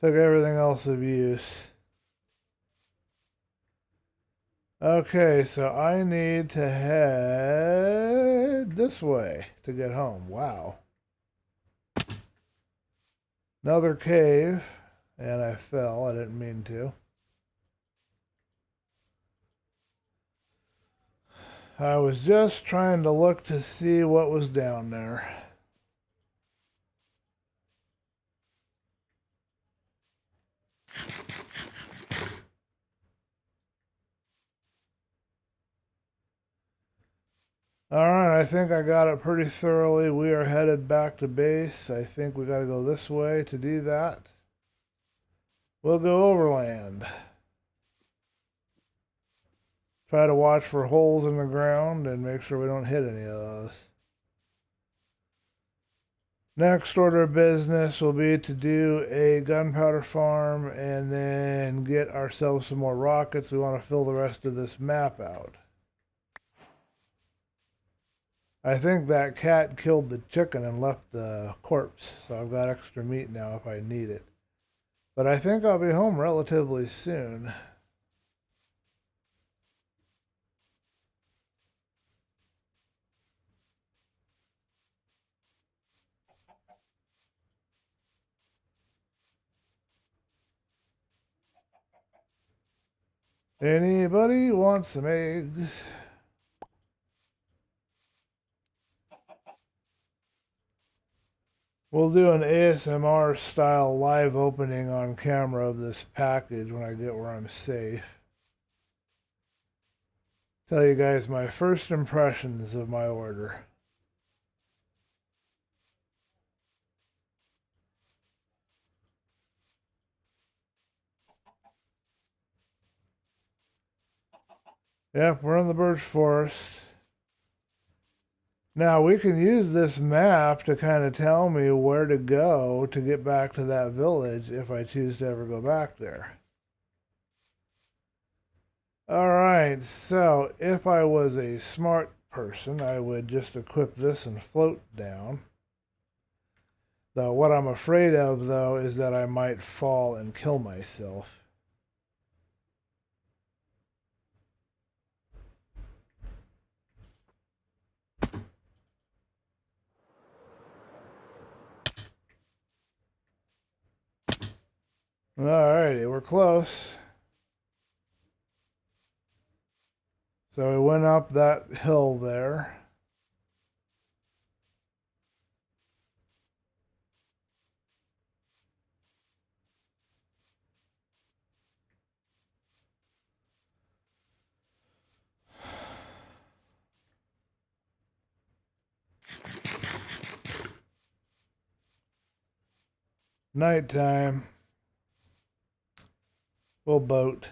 Took everything else of use. Okay, so I need to head this way to get home. Wow. Another cave, and I fell. I didn't mean to. I was just trying to look to see what was down there. Alright, I think I got it pretty thoroughly. We are headed back to base. I think we got to go this way to do that. We'll go overland. Try to watch for holes in the ground and make sure we don't hit any of those. Next order of business will be to do a gunpowder farm and then get ourselves some more rockets. We want to fill the rest of this map out. I think that cat killed the chicken and left the corpse, so I've got extra meat now if I need it. But I think I'll be home relatively soon. Anybody want some eggs? We'll do an ASMR style live opening on camera of this package when I get where I'm safe. Tell you guys my first impressions of my order. Yep, we're in the birch forest. Now we can use this map to kind of tell me where to go to get back to that village if I choose to ever go back there. Alright, so if I was a smart person, I would just equip this and float down. Though what I'm afraid of, though, is that I might fall and kill myself. Alrighty, we're close. So we went up that hill there. Nighttime. We'll boat.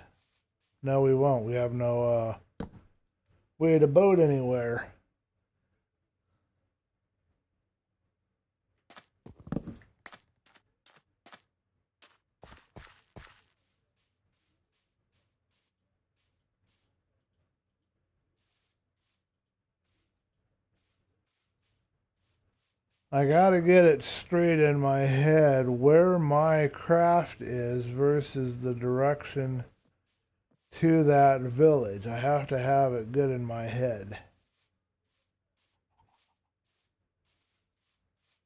No, we won't. We have no way to boat anywhere. I gotta get it straight in my head where my craft is versus the direction to that village. I have to have it good in my head.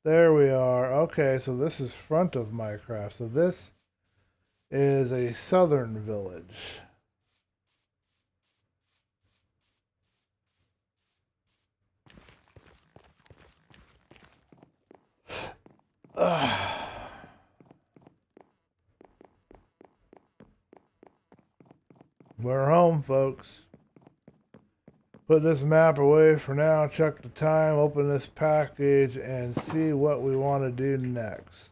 There we are. Okay, so this is front of my craft. So this is a southern village. We're home, folks. Put this map away for now, check the time, open this package, and see what we want to do next.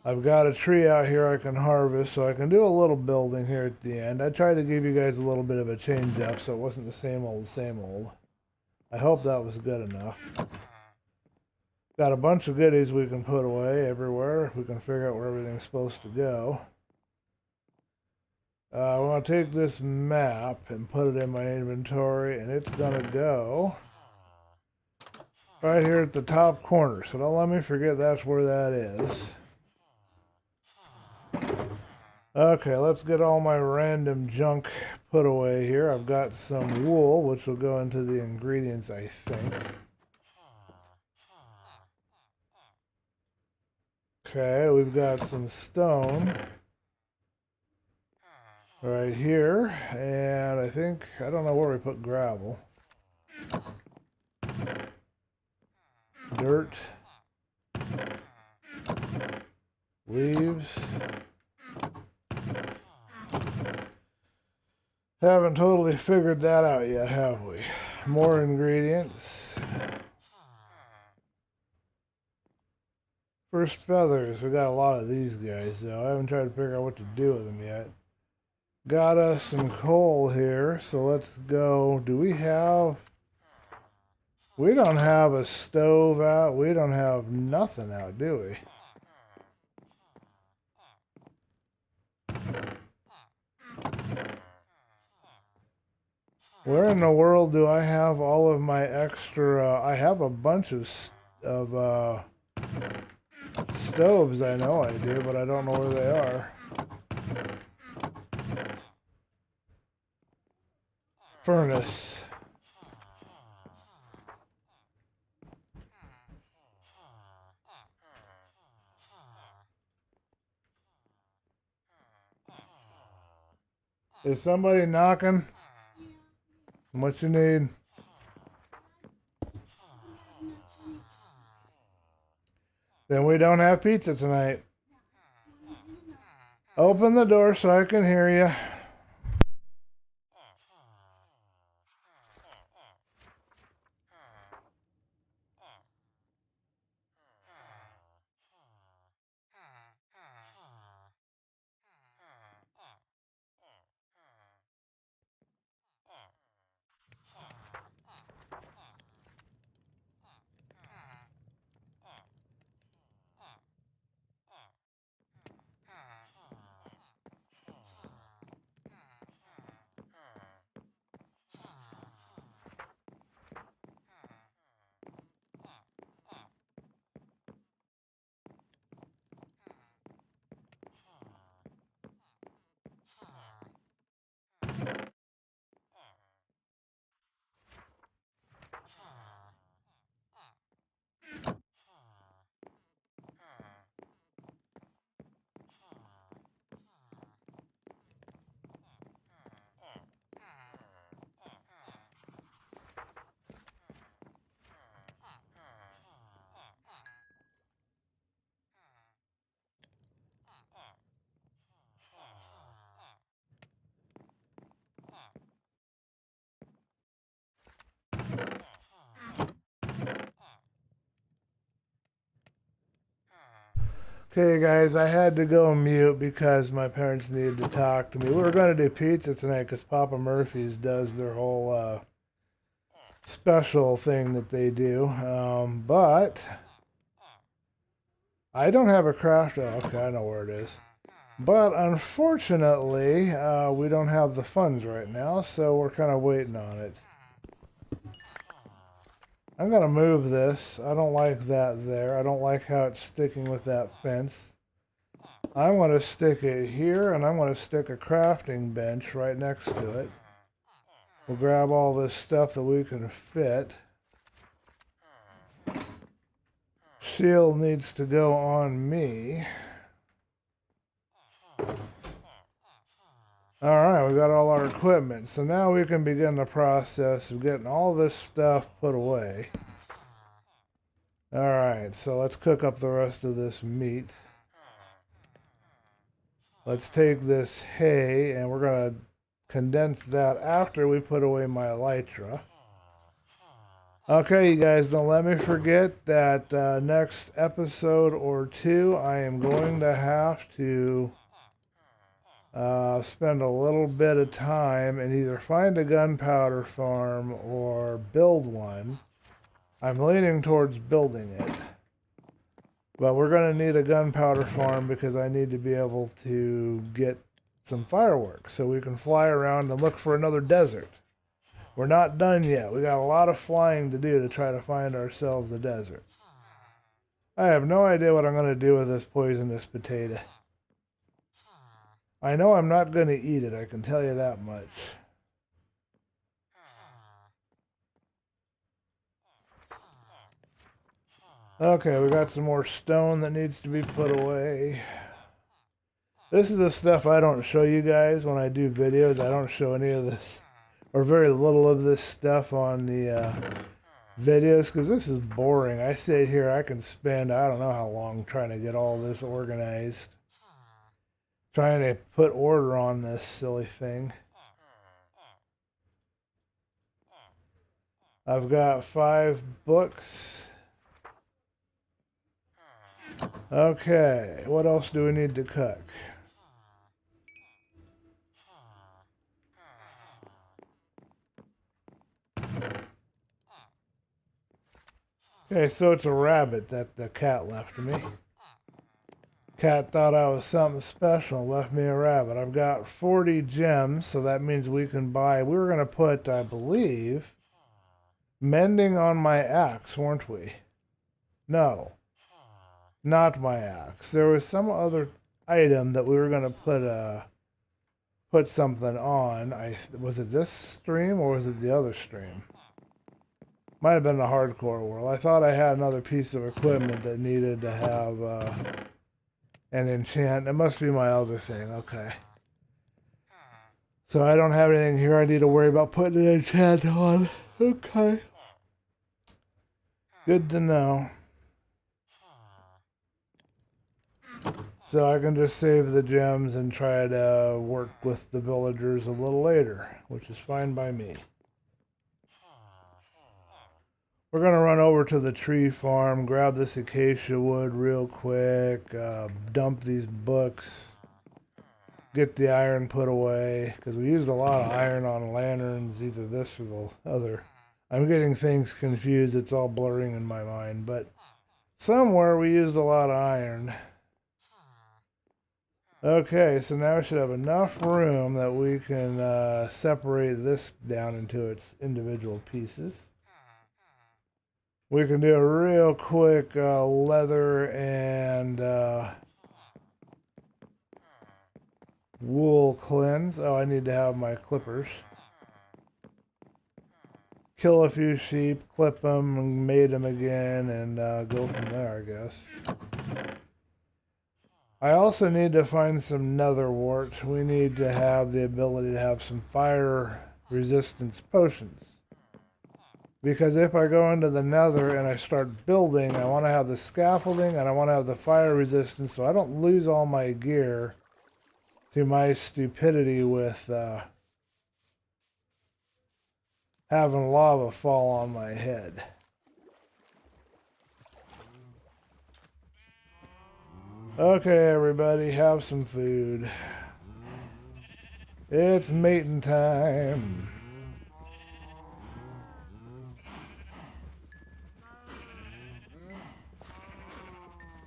I've got a tree out here I can harvest, so I can do a little building here at the end. I tried to give you guys a little bit of a change up, so it wasn't the same old, same old. I hope that was good enough. Got a bunch of goodies we can put away everywhere. We can figure out where everything's supposed to go. I want to take this map and put it in my inventory, and it's going to go right here at the top corner. So don't let me forget that's where that is. Okay, let's get all my random junk put away here. I've got some wool, which will go into the ingredients, I think. Okay, we've got some stone right here, and I think, I don't know where we put gravel. Dirt. Leaves. Haven't totally figured that out yet, have we? More ingredients. First feathers. We got a lot of these guys, though. I haven't tried to figure out what to do with them yet. Got us some coal here, so let's go. Do we have... We don't have a stove out. We don't have nothing out, do we? Where in the world do I have all of my extra... I have a bunch of stoves, I know I do, but I don't know where they are. Furnace. Is somebody knocking? What you need? Then we don't have pizza tonight. Open the door so I can hear you. Okay, guys, I had to go mute because my parents needed to talk to me. We were going to do pizza tonight because Papa Murphy's does their whole special thing that they do. But I don't have a craft. Oh, okay, I know where it is. But unfortunately, we don't have the funds right now, so we're kind of waiting on it. I'm going to move this. I don't like that there. I don't like how it's sticking with that fence. I'm going to stick it here, and I'm going to stick a crafting bench right next to it. We'll grab all this stuff that we can fit. Shield needs to go on me. Alright, we got all our equipment. So now we can begin the process of getting all this stuff put away. Alright, so let's cook up the rest of this meat. Let's take this hay and we're going to condense that after we put away my elytra. Okay, you guys, don't let me forget that next episode or two, I am going to have to spend a little bit of time and either find a gunpowder farm or build one. I'm leaning towards building it. But we're going to need a gunpowder farm because I need to be able to get some fireworks so we can fly around and look for another desert. We're not done yet. We got a lot of flying to do to try to find ourselves a desert. I have no idea what I'm going to do with this poisonous potato. I know I'm not going to eat it, I can tell you that much. Okay, we got some more stone that needs to be put away. This is the stuff I don't show you guys when I do videos. I don't show any of this, or very little of this stuff on the videos, because this is boring. I sit here, I can spend, I don't know how long trying to get all this organized. Trying to put order on this silly thing. I've got 5 books. Okay, what else do we need to cook? Okay, so it's a rabbit that the cat left me. Cat thought I was something special, left me a rabbit. I've got 40 gems, so that means we can buy... We were going to put, I believe, mending on my axe, weren't we? No. Not my axe. There was some other item that we were going to put something on. Was it this stream or was it the other stream? Might have been the hardcore world. I thought I had another piece of equipment that needed to have an enchant. It must be my other thing. Okay. So I don't have anything here I need to worry about putting an enchant on. Okay. Good to know. So I can just save the gems and try to work with the villagers a little later, which is fine by me. We're going to run over to the tree farm, grab this acacia wood real quick, dump these books, get the iron put away, because we used a lot of iron on lanterns, either this or the other. I'm getting things confused, it's all blurring in my mind, but somewhere we used a lot of iron. Okay, so now we should have enough room that we can separate this down into its individual pieces. We can do a real quick leather and wool cleanse. Oh, I need to have my clippers. Kill a few sheep, clip them, and mate them again, and go from there, I guess. I also need to find some nether wart. We need to have the ability to have some fire resistance potions. Because if I go into the nether and I start building, I want to have the scaffolding and I want to have the fire resistance so I don't lose all my gear to my stupidity with having lava fall on my head. Okay, everybody, have some food. It's mating time.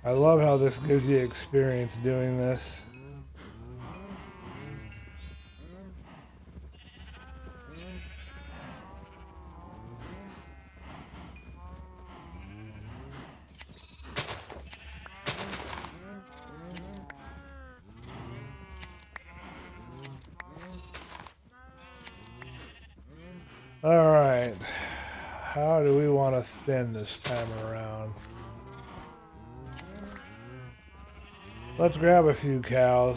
I love how this gives you experience doing this. All right. How do we want to thin this time around? Let's grab a few cows.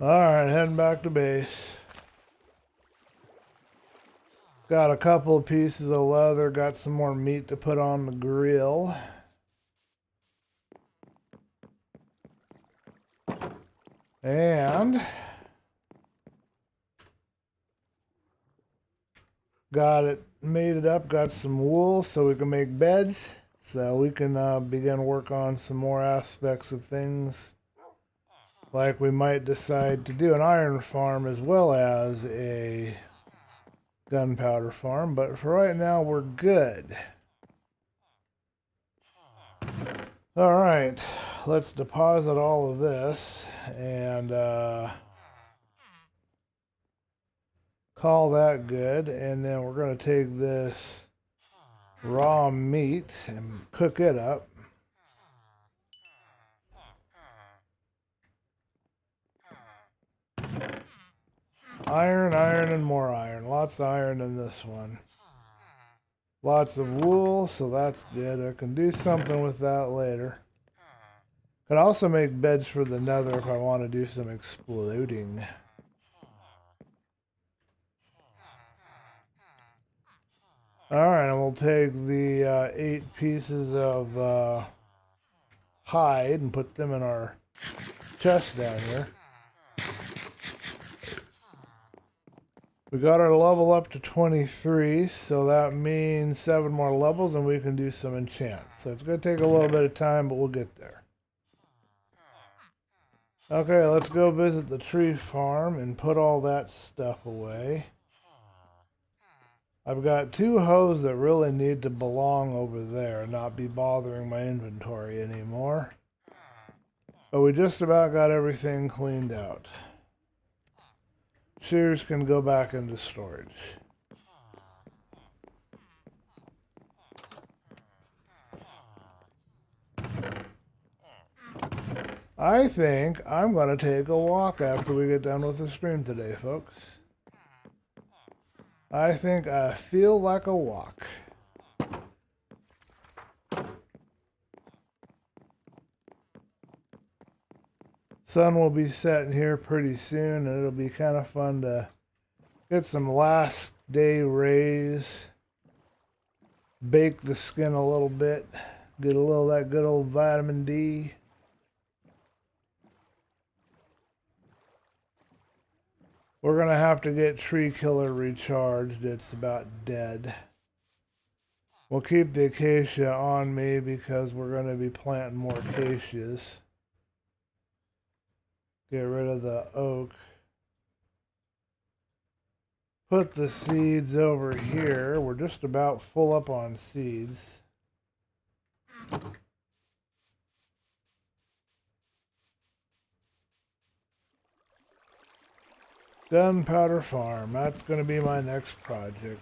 Alright, heading back to base. Got a couple of pieces of leather, got some more meat to put on the grill. And got it made it up, got some wool so we can make beds. So we can begin work on some more aspects of things. Like we might decide to do an iron farm as well as a gunpowder farm, but for right now we're good. All right, let's deposit all of this and call that good, and then we're going to take this raw meat and cook it up. Iron, iron, and more iron. Lots of iron in this one. Lots of wool, so that's good. I can do something with that later. Could also make beds for the nether if I want to do some exploding. Alright, and we'll take the 8 pieces of hide and put them in our chest down here. We got our level up to 23, so that means 7 more levels and we can do some enchants. So it's going to take a little bit of time, but we'll get there. Okay, let's go visit the tree farm and put all that stuff away. I've got 2 hoes that really need to belong over there and not be bothering my inventory anymore. But we just about got everything cleaned out. Shears can go back into storage. I think I'm going to take a walk after we get done with the stream today, folks. I think I feel like a walk. Sun will be setting here pretty soon, and it'll be kind of fun to get some last day rays, bake the skin a little bit, get a little of that good old vitamin D. We're going to have to get Tree Killer recharged. It's about dead. We'll keep the acacia on me because we're going to be planting more acacias. Get rid of the oak. Put the seeds over here. We're just about full up on seeds. Gunpowder Farm. That's going to be my next project.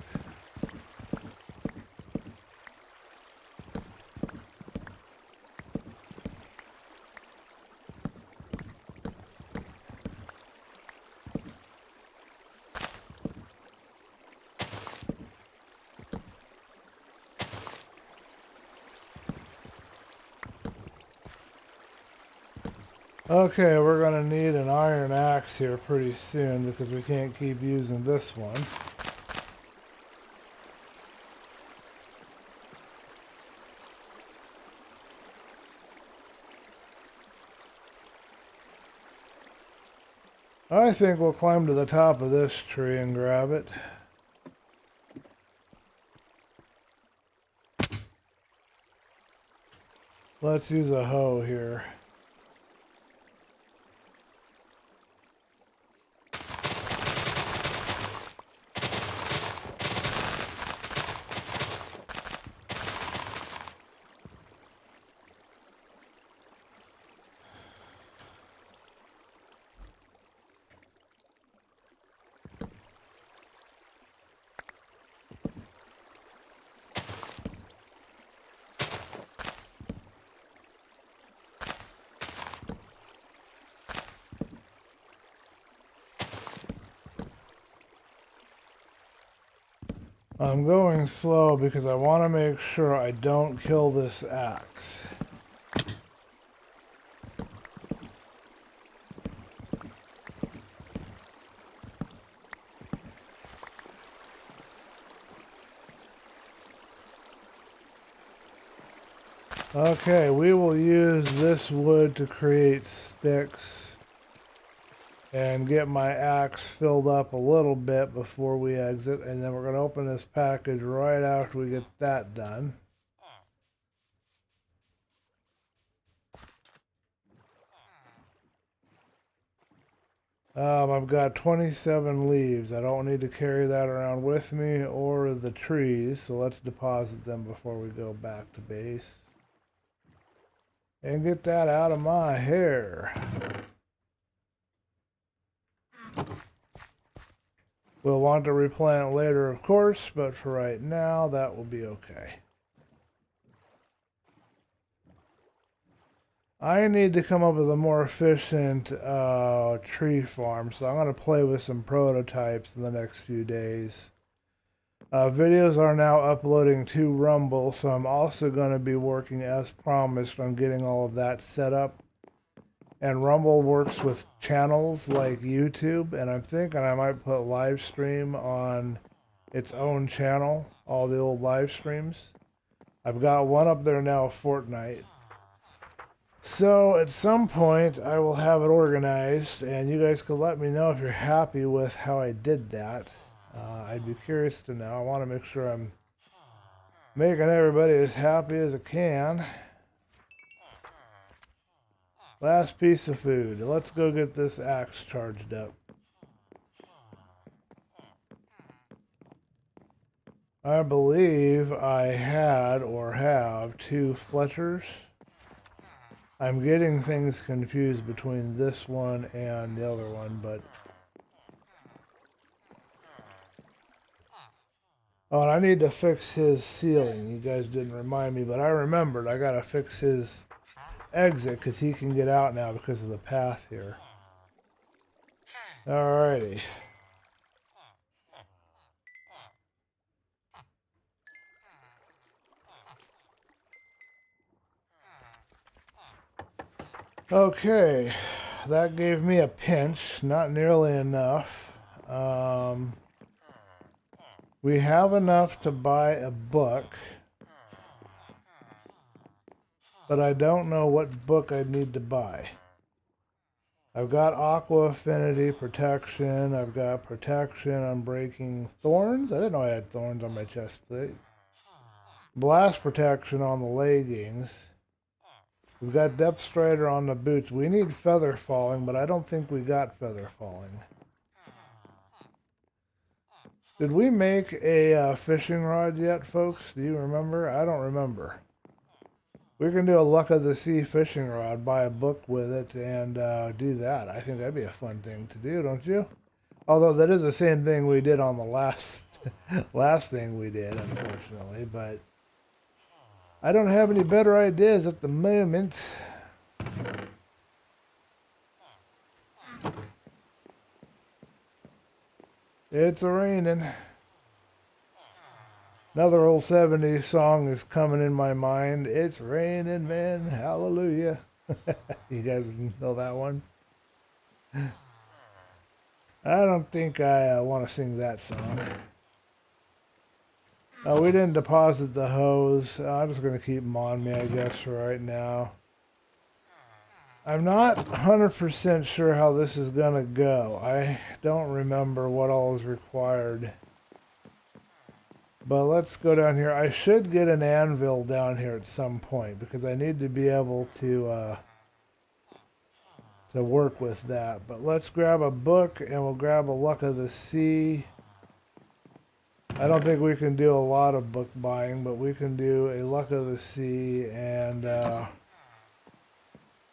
Okay, we're gonna need an iron axe here pretty soon because we can't keep using this one. I think we'll climb to the top of this tree and grab it. Let's use a hoe here. I'm going slow because I want to make sure I don't kill this axe. Okay, we will use this wood to create sticks and get my axe filled up a little bit before we exit, and then we're going to open this package right after we get that done. I've got 27 leaves. I don't need to carry that around with me or the trees, so let's deposit them before we go back to base. And get that out of my hair. We'll want to replant later, of course, but for right now, that will be okay. I need to come up with a more efficient tree farm, so I'm going to play with some prototypes in the next few days. Videos are now uploading to Rumble, so I'm also going to be working as promised on getting all of that set up. And Rumble works with channels like YouTube, and I'm thinking I might put live stream on its own channel, all the old live streams. I've got one up there now, Fortnite. So at some point I will have it organized, and you guys can let me know if you're happy with how I did that. I'd be curious to know. I want to make sure I'm making everybody as happy as I can. Last piece of food. Let's go get this axe charged up. I believe I had or have 2 Fletchers. I'm getting things confused between this one and the other one, but... Oh, and I need to fix his ceiling. You guys didn't remind me, but I remembered. I gotta fix his exit because he can get out now because of the path here. Alrighty. Okay, that gave me a pinch. Not nearly enough. We have enough to buy a book, but I don't know what book I need to buy. I've got Aqua Affinity Protection. I've got Protection on Breaking Thorns. I didn't know I had thorns on my chest plate. Blast Protection on the leggings. We've got Depth Strider on the boots. We need Feather Falling, but I don't think we got Feather Falling. Did we make a fishing rod yet, folks? Do you remember? I don't remember. We can do a Luck of the Sea fishing rod, buy a book with it, and do that. I think that'd be a fun thing to do, don't you? Although that is the same thing we did on the last thing we did, unfortunately. But I don't have any better ideas at the moment. It's raining. Another old 70s song is coming in my mind. It's raining, man. Hallelujah. You guys know that one? I don't think I want to sing that song. We didn't deposit the hose. I'm just going to keep them on me, I guess, for right now. I'm not 100% sure how this is going to go. I don't remember what all is required. But let's go down here. I should get an anvil down here at some point because I need to be able to work with that. But let's grab a book and we'll grab a Luck of the Sea. I don't think we can do a lot of book buying, but we can do a Luck of the Sea and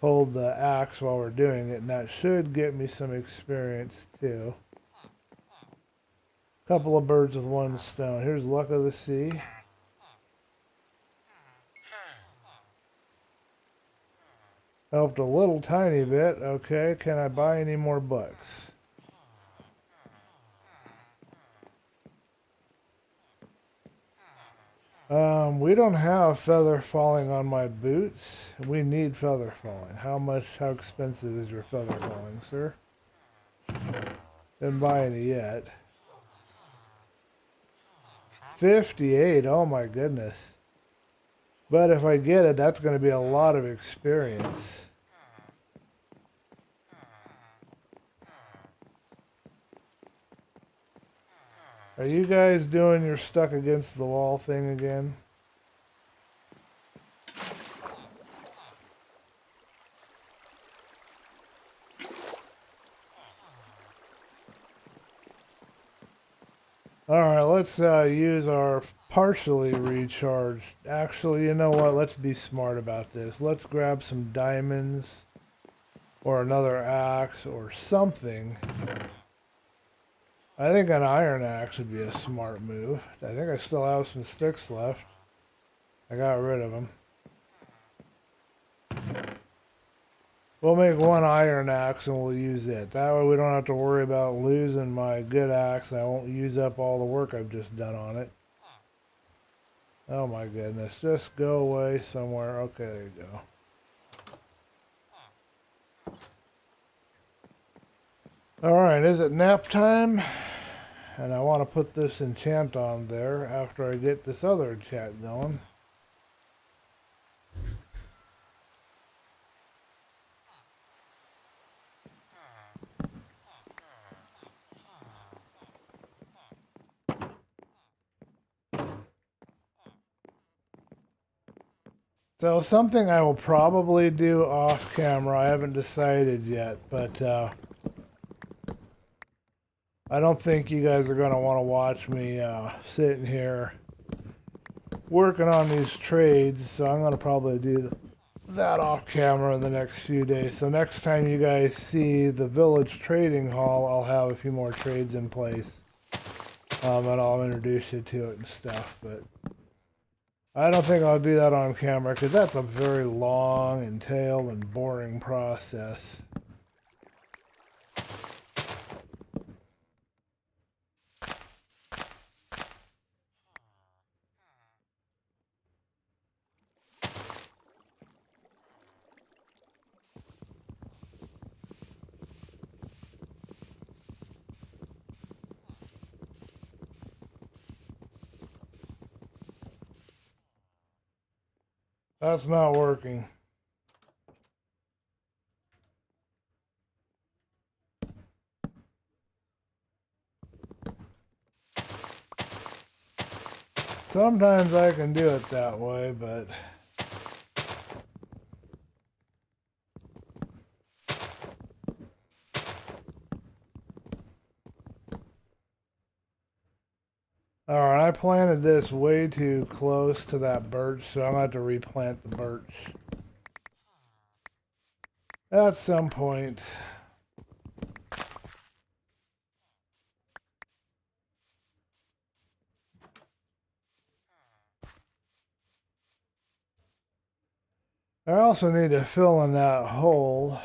hold the axe while we're doing it, and that should get me some experience too. Couple of birds with one stone. Here's Luck of the Sea. Helped a little tiny bit. Okay, can I buy any more books? We don't have feather falling on my boots. We need feather falling. How expensive is your feather falling, sir? Didn't buy any yet. 58, oh my goodness. But if I get it, that's going to be a lot of experience. Are you guys doing your stuck against the wall thing again? Alright, let's use our partially recharged. Actually, you know what? Let's be smart about this. Let's grab some diamonds or another axe or something. I think an iron axe would be a smart move. I think I still have some sticks left. I got rid of them. We'll make one iron axe and we'll use it. That way we don't have to worry about losing my good axe and I won't use up all the work I've just done on it. Oh my goodness. Just go away somewhere. Okay, there you go. Alright, is it nap time? And I want to put this enchant on there after I get this other enchant going. So something I will probably do off camera, I haven't decided yet, but I don't think you guys are going to want to watch me sitting here working on these trades, so I'm going to probably do that off camera in the next few days. So next time you guys see the village trading hall, I'll have a few more trades in place, and I'll introduce you to it and stuff, but I don't think I'll do that on camera because that's a very long, entailed, and boring process. That's not working. Sometimes I can do it that way, but alright, I planted this way too close to that birch, so I'm going to have to replant the birch at some point. I also need to fill in that hole.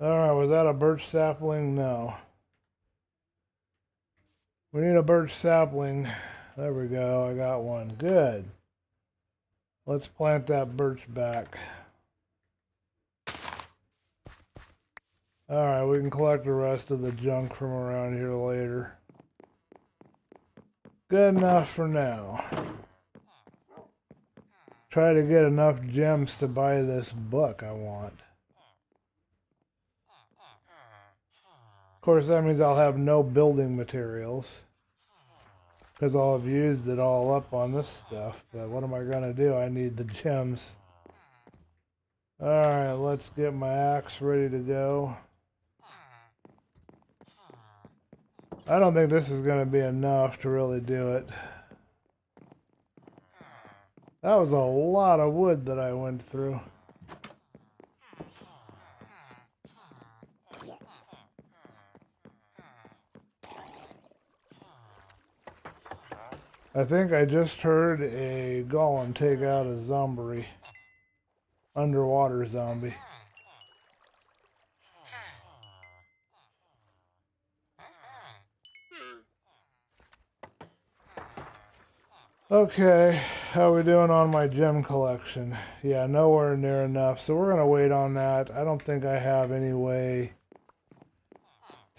Alright, was that a birch sapling? No. We need a birch sapling There we go. I got one. Good. Let's plant that birch back. Alright, we can collect the rest of the junk from around here later. Good enough for now. Try to get enough gems to buy this book I want. Of course, that means I'll have no building materials, because I'll have used it all up on this stuff. But what am I going to do? I need the gems. Alright, let's get my axe ready to go. I don't think this is going to be enough to really do it. That was a lot of wood that I went through. I think I just heard a golem take out a zombie. Underwater zombie. Okay, how are we doing on my gem collection? Yeah, nowhere near enough, so we're going to wait on that. I don't think I have any way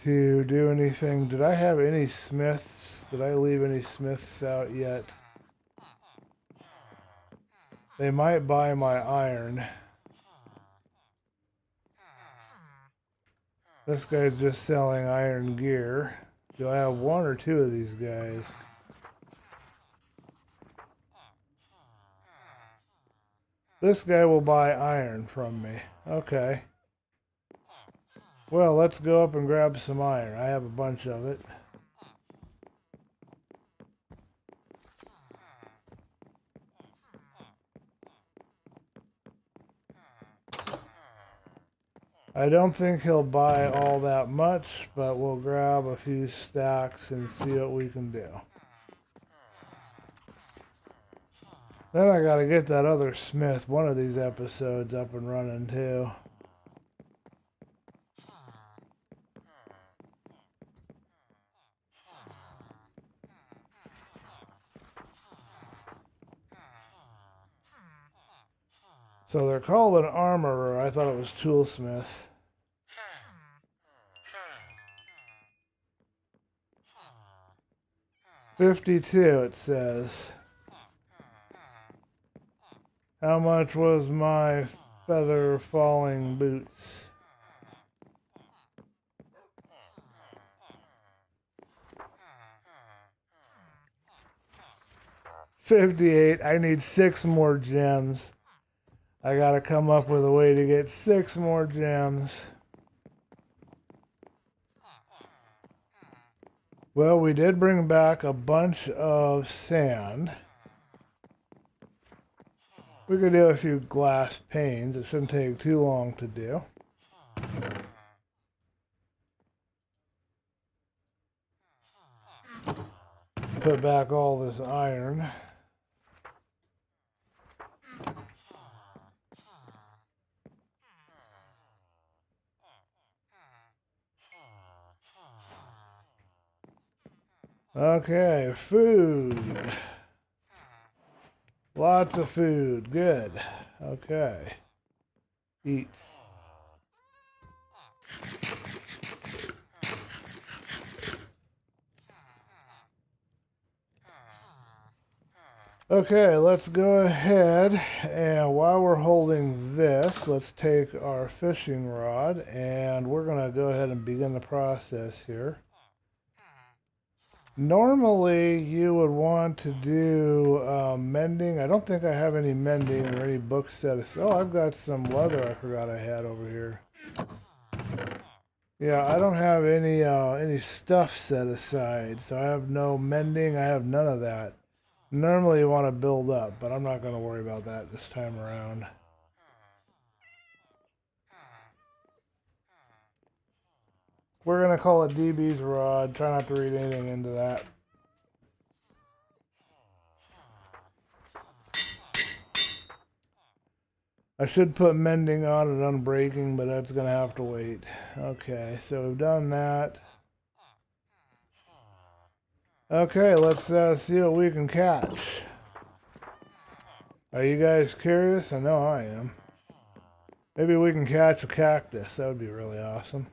to do anything. Did I have any smiths? Did I leave any smiths out yet? They might buy my iron. This guy's just selling iron gear. Do I have one or two of these guys? This guy will buy iron from me. Okay. Well, let's go up and grab some iron. I have a bunch of it. I don't think he'll buy all that much, but we'll grab a few stacks and see what we can do. Then I gotta get that other smith one of these episodes up and running too. So they're called an armorer. I thought it was toolsmith. $52 it says. How much was my feather falling boots? $58. I need 6 more gems. I gotta come up with a way to get 6 more gems. Well, we did bring back a bunch of sand. We could do a few glass panes. It shouldn't take too long to do. Put back all this iron. Okay, food. Lots of food. Good. Okay. Eat. Okay, let's go ahead, and while we're holding this, let's take our fishing rod, and we're going to go ahead and begin the process here. Normally, you would want to do mending. I don't think I have any mending or any books set aside. Oh, I've got some leather I forgot I had over here. Yeah, I don't have any stuff set aside, so I have no mending. I have none of that. Normally you want to build up, but I'm not going to worry about that this time around. We're going to call it DB's rod. Try not to read anything into that. I should put mending on it, unbreaking, but that's going to have to wait. Okay, so we've done that. Okay, let's see what we can catch. Are you guys curious? I know I am. Maybe we can catch a cactus. That would be really awesome.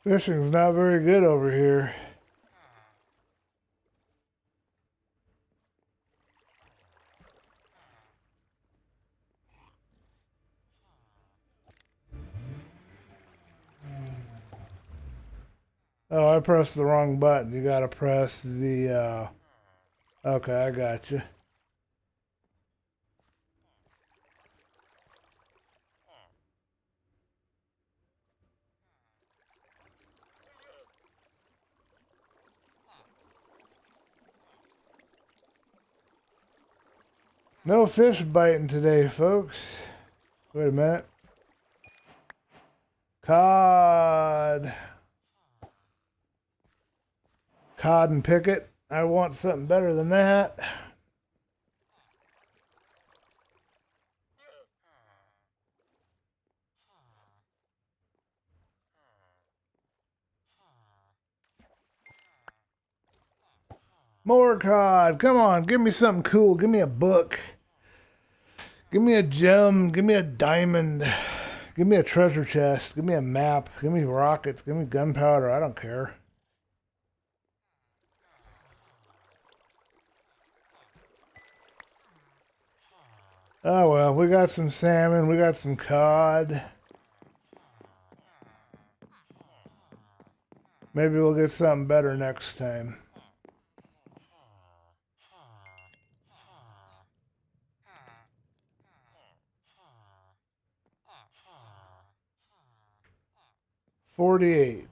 Fishing's not very good over here. Oh, I pressed the wrong button. You gotta press the, okay, I got you. No fish biting today, folks. Wait a minute. Cod. Cod and picket. I want something better than that. More cod. Come on, give me something cool. Give me a book. Give me a gem. Give me a diamond. Give me a treasure chest. Give me a map. Give me rockets. Give me gunpowder. I don't care. Oh well, we got some salmon. We got some cod. Maybe we'll get something better next time. $48.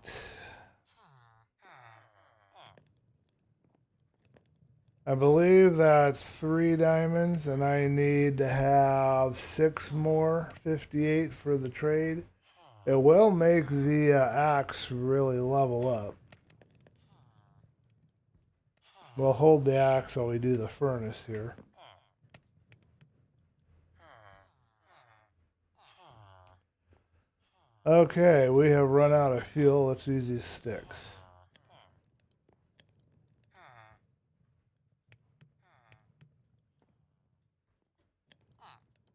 I believe that's 3 diamonds, and I need to have 6 more. 58 for the trade. It will make the axe really level up. We'll hold the axe while we do the furnace here. Okay, we have run out of fuel. Let's use these sticks.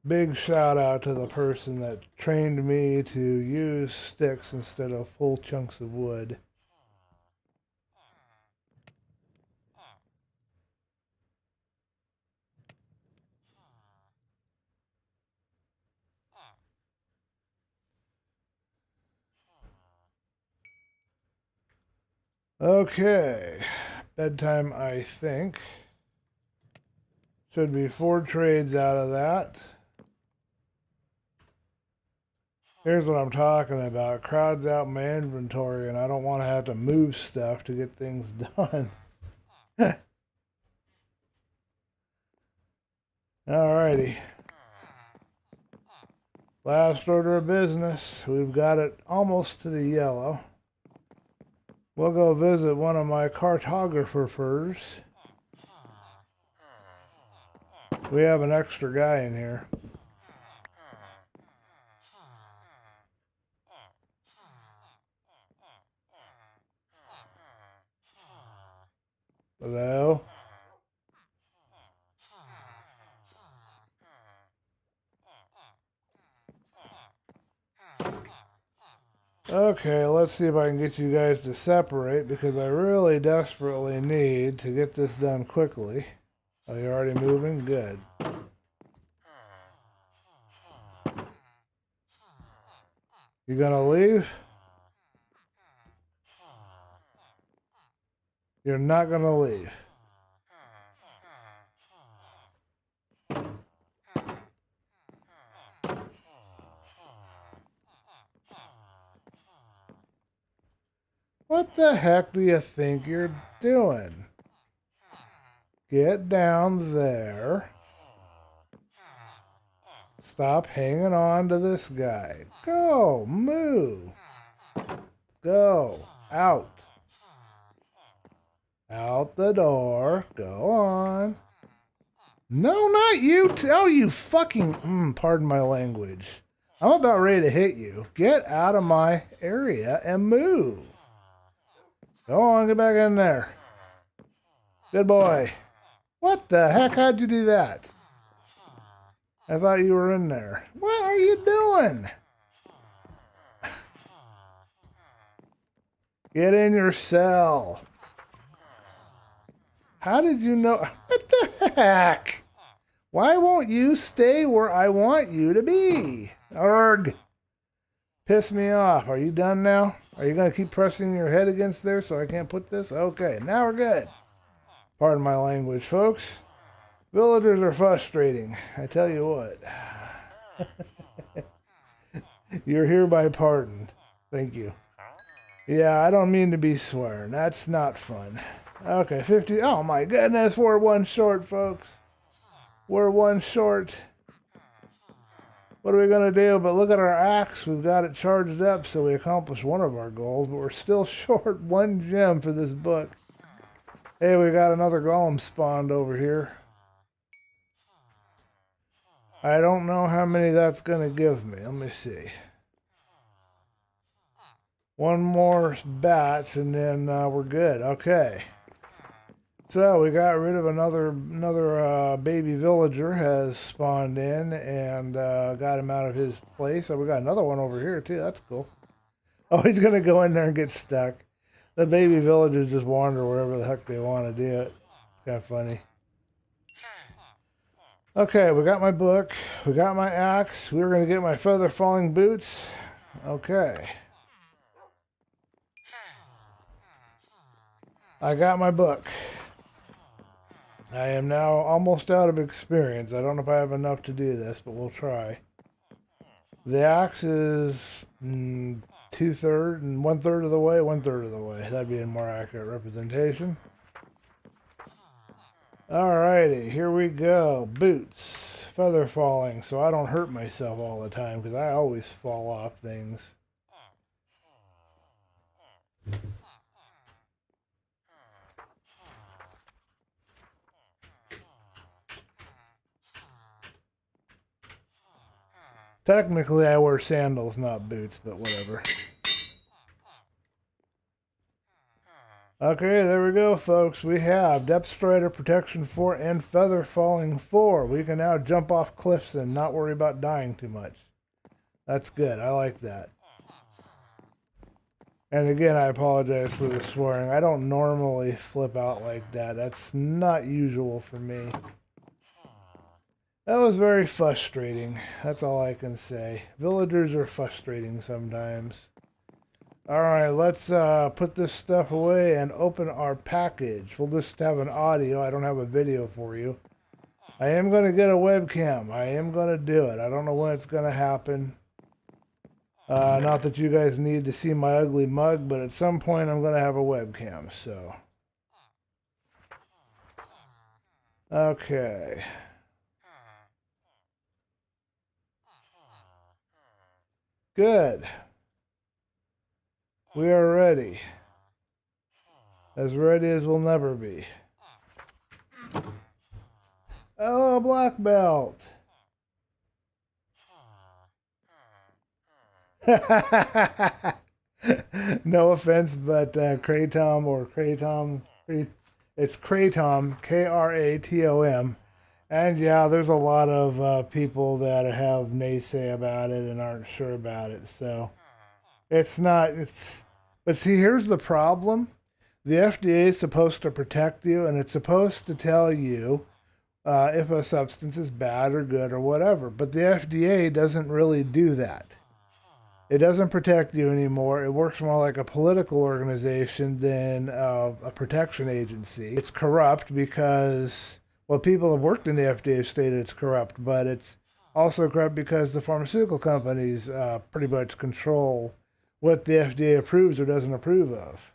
Big shout out to the person that trained me to use sticks instead of full chunks of wood. Okay, bedtime, I think. Should be 4 trades out of that. Here's what I'm talking about. Crowds out my inventory, and I don't want to have to move stuff to get things done. Alrighty. Last order of business. We've got it almost to the yellow. We'll go visit one of my cartographers. We have an extra guy in here. Hello? Okay, let's see if I can get you guys to separate, because I really desperately need to get this done quickly. Are you already moving? Good. You gonna leave? You're not gonna leave. What the heck do you think you're doing? Get down there. Stop hanging on to this guy. Go, move. Go, out. Out the door. Go on. No, not you. Oh, you fucking... pardon my language. I'm about ready to hit you. Get out of my area and move. Go on, get back in there. Good boy. What the heck? How'd you do that? I thought you were in there. What are you doing? Get in your cell. How did you know? What the heck? Why won't you stay where I want you to be? Arg. Piss me off. Are you done now? Are you going to keep pressing your head against there so I can't put this? Okay, now we're good. Pardon my language, folks. Villagers are frustrating. I tell you what. You're hereby pardoned. Thank you. Yeah, I don't mean to be swearing. That's not fun. Okay, 50. Oh my goodness, we're one short, folks. We're one short. What are we going to do? But look at our axe. We've got it charged up, so we accomplished one of our goals, but we're still short one gem for this book. Hey, we got another golem spawned over here. I don't know how many that's going to give me. Let me see. One more batch, and then we're good. Okay. So we got rid of another baby villager has spawned in and got him out of his place. So we got another one over here too. That's cool. Oh, he's going to go in there and get stuck. The baby villagers just wander wherever the heck they want to do it. It's kind of funny. Okay, we got my book. We got my axe. We were going to get my feather falling boots. Okay. I got my book. I am now almost out of experience. I don't know if I have enough to do this, but we'll try. The axe is 2/3 and 1/3 of the way, 1/3 of the way. That'd be a more accurate representation. Alrighty, here we go. Boots. Feather falling, so I don't hurt myself all the time, because I always fall off things. Technically, I wear sandals, not boots, but whatever. Okay, there we go, folks. We have Depth Strider Protection 4 and Feather Falling 4. We can now jump off cliffs and not worry about dying too much. That's good. I like that. And again, I apologize for the swearing. I don't normally flip out like that. That's not usual for me. That was very frustrating. That's all I can say. Villagers are frustrating sometimes. Alright, let's put this stuff away and open our package. We'll just have an audio. I don't have a video for you. I am going to get a webcam. I am going to do it. I don't know when it's going to happen. Not that you guys need to see my ugly mug, but at some point I'm going to have a webcam, so. Okay. Good. We are ready. As ready as we'll never be. Oh, black belt. No offense, but Kratom or Kratom, it's Kratom, Kratom. And yeah, there's a lot of people that have naysay about it and aren't sure about it. So it's not, but see, here's the problem. The FDA is supposed to protect you, and it's supposed to tell you if a substance is bad or good or whatever. But the FDA doesn't really do that. It doesn't protect you anymore. It works more like a political organization than a protection agency. It's corrupt because, well, people have worked in the FDA have stated it's corrupt, but it's also corrupt because the pharmaceutical companies pretty much control what the FDA approves or doesn't approve of.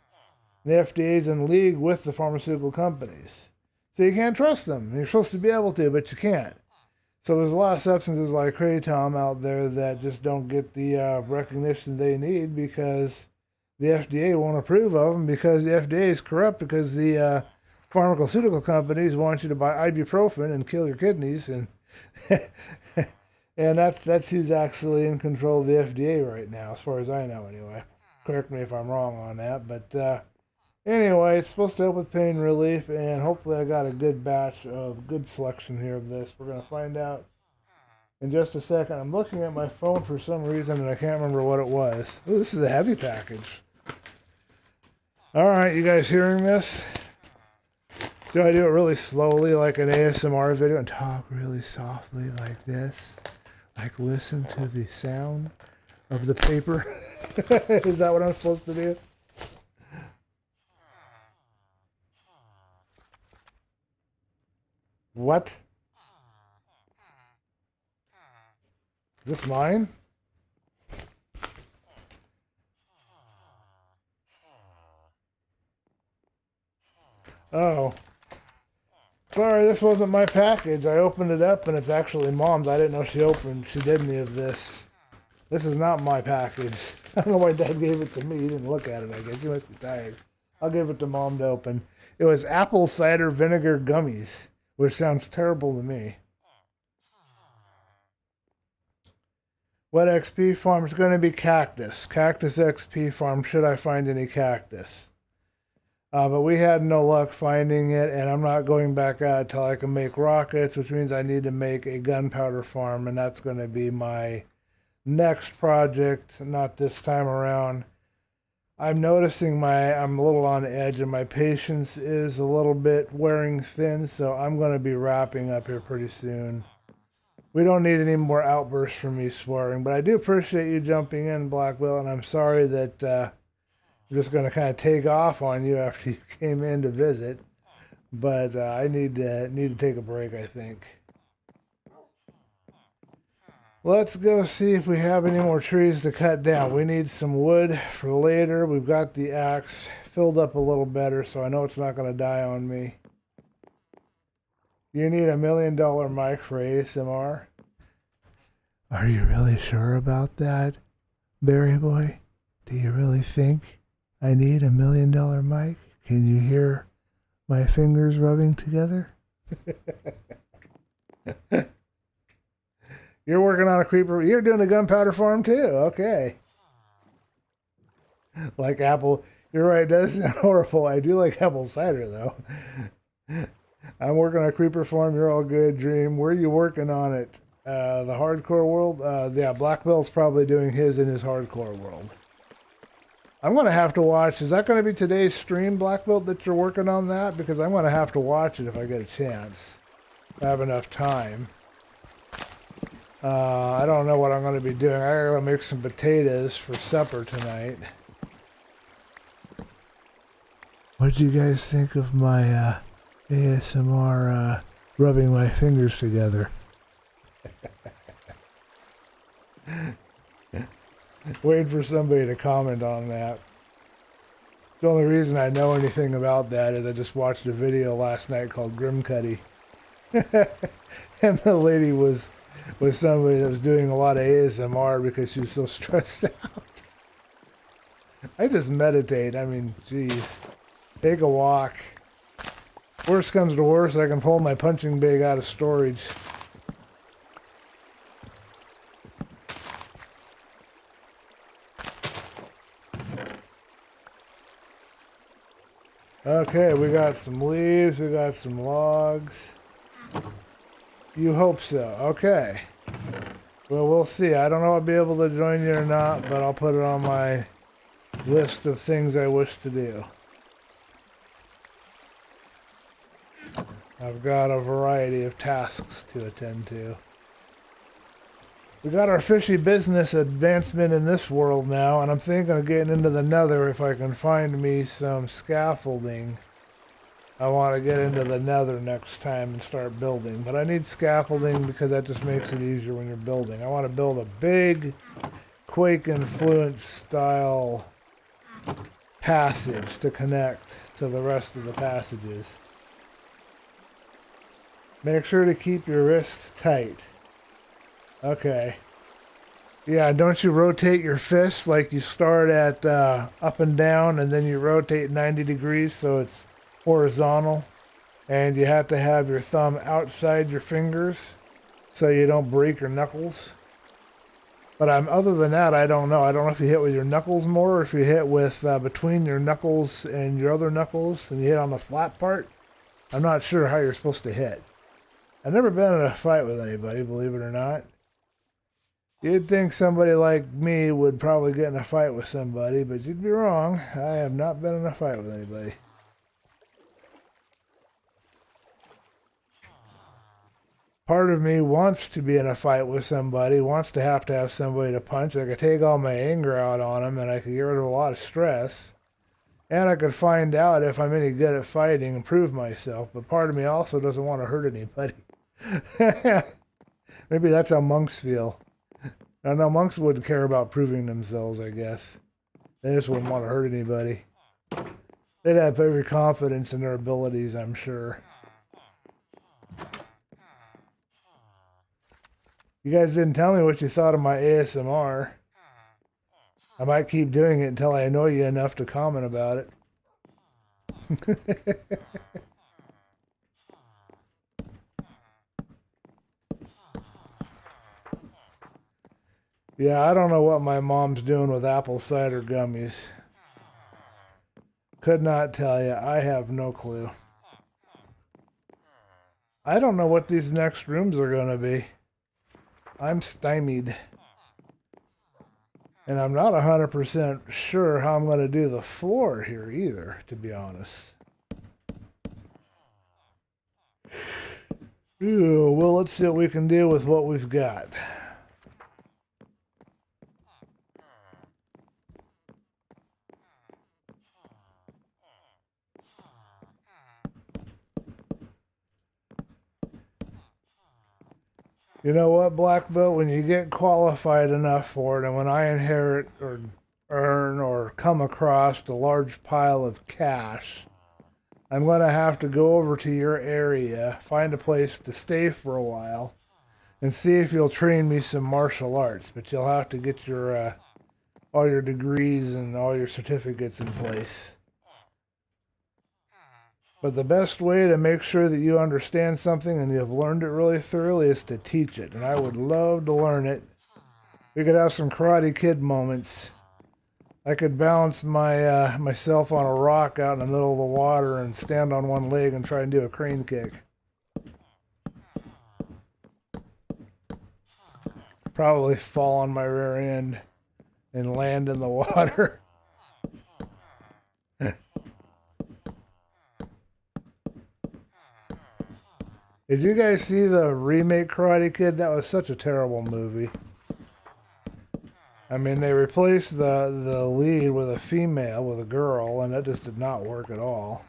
The FDA is in league with the pharmaceutical companies. So you can't trust them. You're supposed to be able to, but you can't. So there's a lot of substances like kratom out there that just don't get the recognition they need because the FDA won't approve of them because the FDA is corrupt because the pharmaceutical companies want you to buy ibuprofen and kill your kidneys and and that's who's actually in control of the FDA right now, as far as I know anyway. Correct me if I'm wrong on that, but anyway, it's supposed to help with pain relief, and hopefully I got a good batch of good selection here of this. We're going to find out in just a second. I'm looking at my phone for some reason, and I can't remember what it was. Ooh, this is a heavy package. All right, you guys hearing this? Do I do it really slowly like an ASMR video and talk really softly like this? Like listen to the sound of the paper? Is that what I'm supposed to do? What? Is this mine? Oh. Sorry, this wasn't my package. I opened it up and it's actually Mom's. I didn't know she did any of this. This is not my package. I don't know why Dad gave it to me. He didn't look at it, I guess. He must be tired. I'll give it to Mom to open. It was apple cider vinegar gummies, which sounds terrible to me. What XP farm is going to be cactus? Cactus XP farm, should I find any cactus? But we had no luck finding it, and I'm not going back out until I can make rockets, which means I need to make a gunpowder farm, and that's going to be my next project, not this time around. I'm noticing I'm a little on edge, and my patience is a little bit wearing thin, so I'm going to be wrapping up here pretty soon. We don't need any more outbursts from me swearing, but I do appreciate you jumping in, Blackwell, and I'm sorry that I'm just going to kind of take off on you after you came in to visit, but I need to take a break, I think. Let's go see if we have any more trees to cut down. We need some wood for later. We've got the axe filled up a little better, so I know it's not going to die on me. You need $1 million mic for ASMR? Are you really sure about that, Barry Boy? Do you really think I need $1 million mic? Can you hear my fingers rubbing together? You're working on a creeper. You're doing a gunpowder farm too. Okay. Like apple. You're right. It does sound horrible. I do like apple cider though. I'm working on a creeper farm. You're all good, Dream. Where are you working on it? The hardcore world? Yeah, Blackwell's probably doing his in his hardcore world. I'm going to have to watch. Is that going to be today's stream, Blackwell, that you're working on that? Because I'm going to have to watch it if I get a chance. If I have enough time. I don't know what I'm going to be doing. I gotta make some potatoes for supper tonight. What do you guys think of my ASMR rubbing my fingers together? Waiting for somebody to comment on that. The only reason I know anything about that is I just watched a video last night called Grim Cuddy. And the lady was somebody that was doing a lot of ASMR because she was so stressed out. I just meditate. I mean, geez. Take a walk. Worst comes to worst, I can pull my punching bag out of storage. Okay, we got some leaves, we got some logs. You hope so. Okay. Well, we'll see. I don't know if I'll be able to join you or not, but I'll put it on my list of things I wish to do. I've got a variety of tasks to attend to. We got our fishy business advancement in this world now, and I'm thinking of getting into the nether if I can find me some scaffolding. I want to get into the nether next time and start building. But I need scaffolding because that just makes it easier when you're building. I want to build a big Quake Influence style passage to connect to the rest of the passages. Make sure to keep your wrist tight. Okay. Yeah, don't you rotate your fists like you start at up and down and then you rotate 90 degrees so it's horizontal? And you have to have your thumb outside your fingers so you don't break your knuckles. But other than that, I don't know. I don't know if you hit with your knuckles more or if you hit with between your knuckles and your other knuckles and you hit on the flat part. I'm not sure how you're supposed to hit. I've never been in a fight with anybody, believe it or not. You'd think somebody like me would probably get in a fight with somebody, but you'd be wrong. I have not been in a fight with anybody. Part of me wants to be in a fight with somebody, wants to have somebody to punch. I could take all my anger out on them, and I could get rid of a lot of stress. And I could find out if I'm any good at fighting and prove myself. But part of me also doesn't want to hurt anybody. Maybe that's how monks feel. I know monks wouldn't care about proving themselves, I guess. They just wouldn't want to hurt anybody. They'd have every confidence in their abilities, I'm sure. You guys didn't tell me what you thought of my ASMR. I might keep doing it until I annoy you enough to comment about it. Yeah, I don't know what my mom's doing with apple cider gummies. Could not tell you. I have no clue. I don't know what these next rooms are going to be. I'm stymied. And I'm not 100% sure how I'm going to do the floor here either, to be honest. Ew, well, let's see what we can do with what we've got. You know what, Black Belt? When you get qualified enough for it, and when I inherit or earn or come across a large pile of cash, I'm going to have to go over to your area, find a place to stay for a while, and see if you'll train me some martial arts. But you'll have to get your all your degrees and all your certificates in place. But the best way to make sure that you understand something and you've learned it really thoroughly is to teach it. And I would love to learn it. We could have some Karate Kid moments. I could balance myself on a rock out in the middle of the water and stand on one leg and try and do a crane kick. Probably fall on my rear end and land in the water. Did you guys see the remake Karate Kid? That was such a terrible movie. I mean, they replaced the lead with a female, with a girl, and that just did not work at all.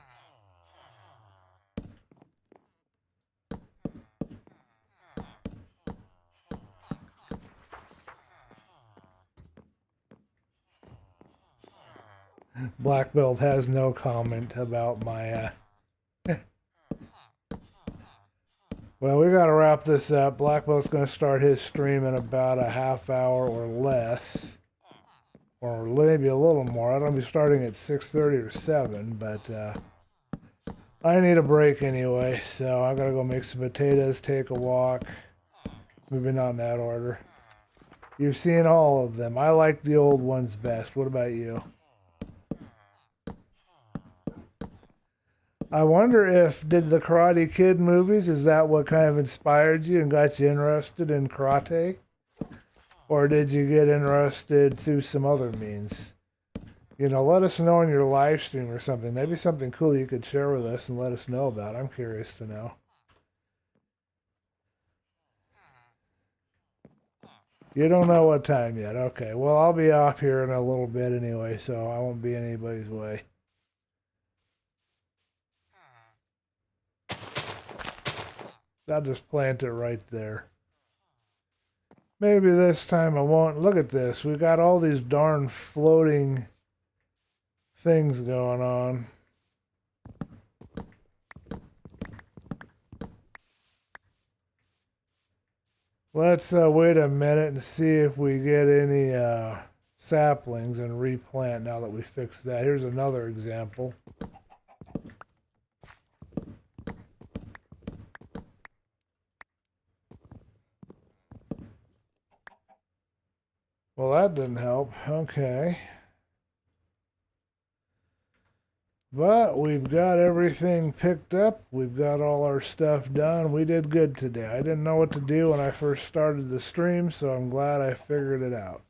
Black Belt has no comment about my... Well, we got to wrap this up. Black Belt's going to start his stream in about a half hour or less. Or maybe a little more. I don't be starting at 6:30 or 7, but I need a break anyway, so I gotta go make some potatoes, take a walk. Maybe not in that order. You've seen all of them. I like the old ones best. What about you? I wonder if, did the Karate Kid movies, is that what kind of inspired you and got you interested in karate? Or did you get interested through some other means? You know, let us know in your live stream or something. Maybe something cool you could share with us and let us know about. I'm curious to know. You don't know what time yet. Okay. Well, I'll be off here in a little bit anyway, so I won't be in anybody's way. I'll just plant it right there. Maybe this time I won't. Look at this. We got all these darn floating things going on. Let's wait a minute and see if we get any saplings and replant now that we fixed that. Here's another example. Well, that didn't help. Okay. But we've got everything picked up. We've got all our stuff done. We did good today. I didn't know what to do when I first started the stream, so I'm glad I figured it out.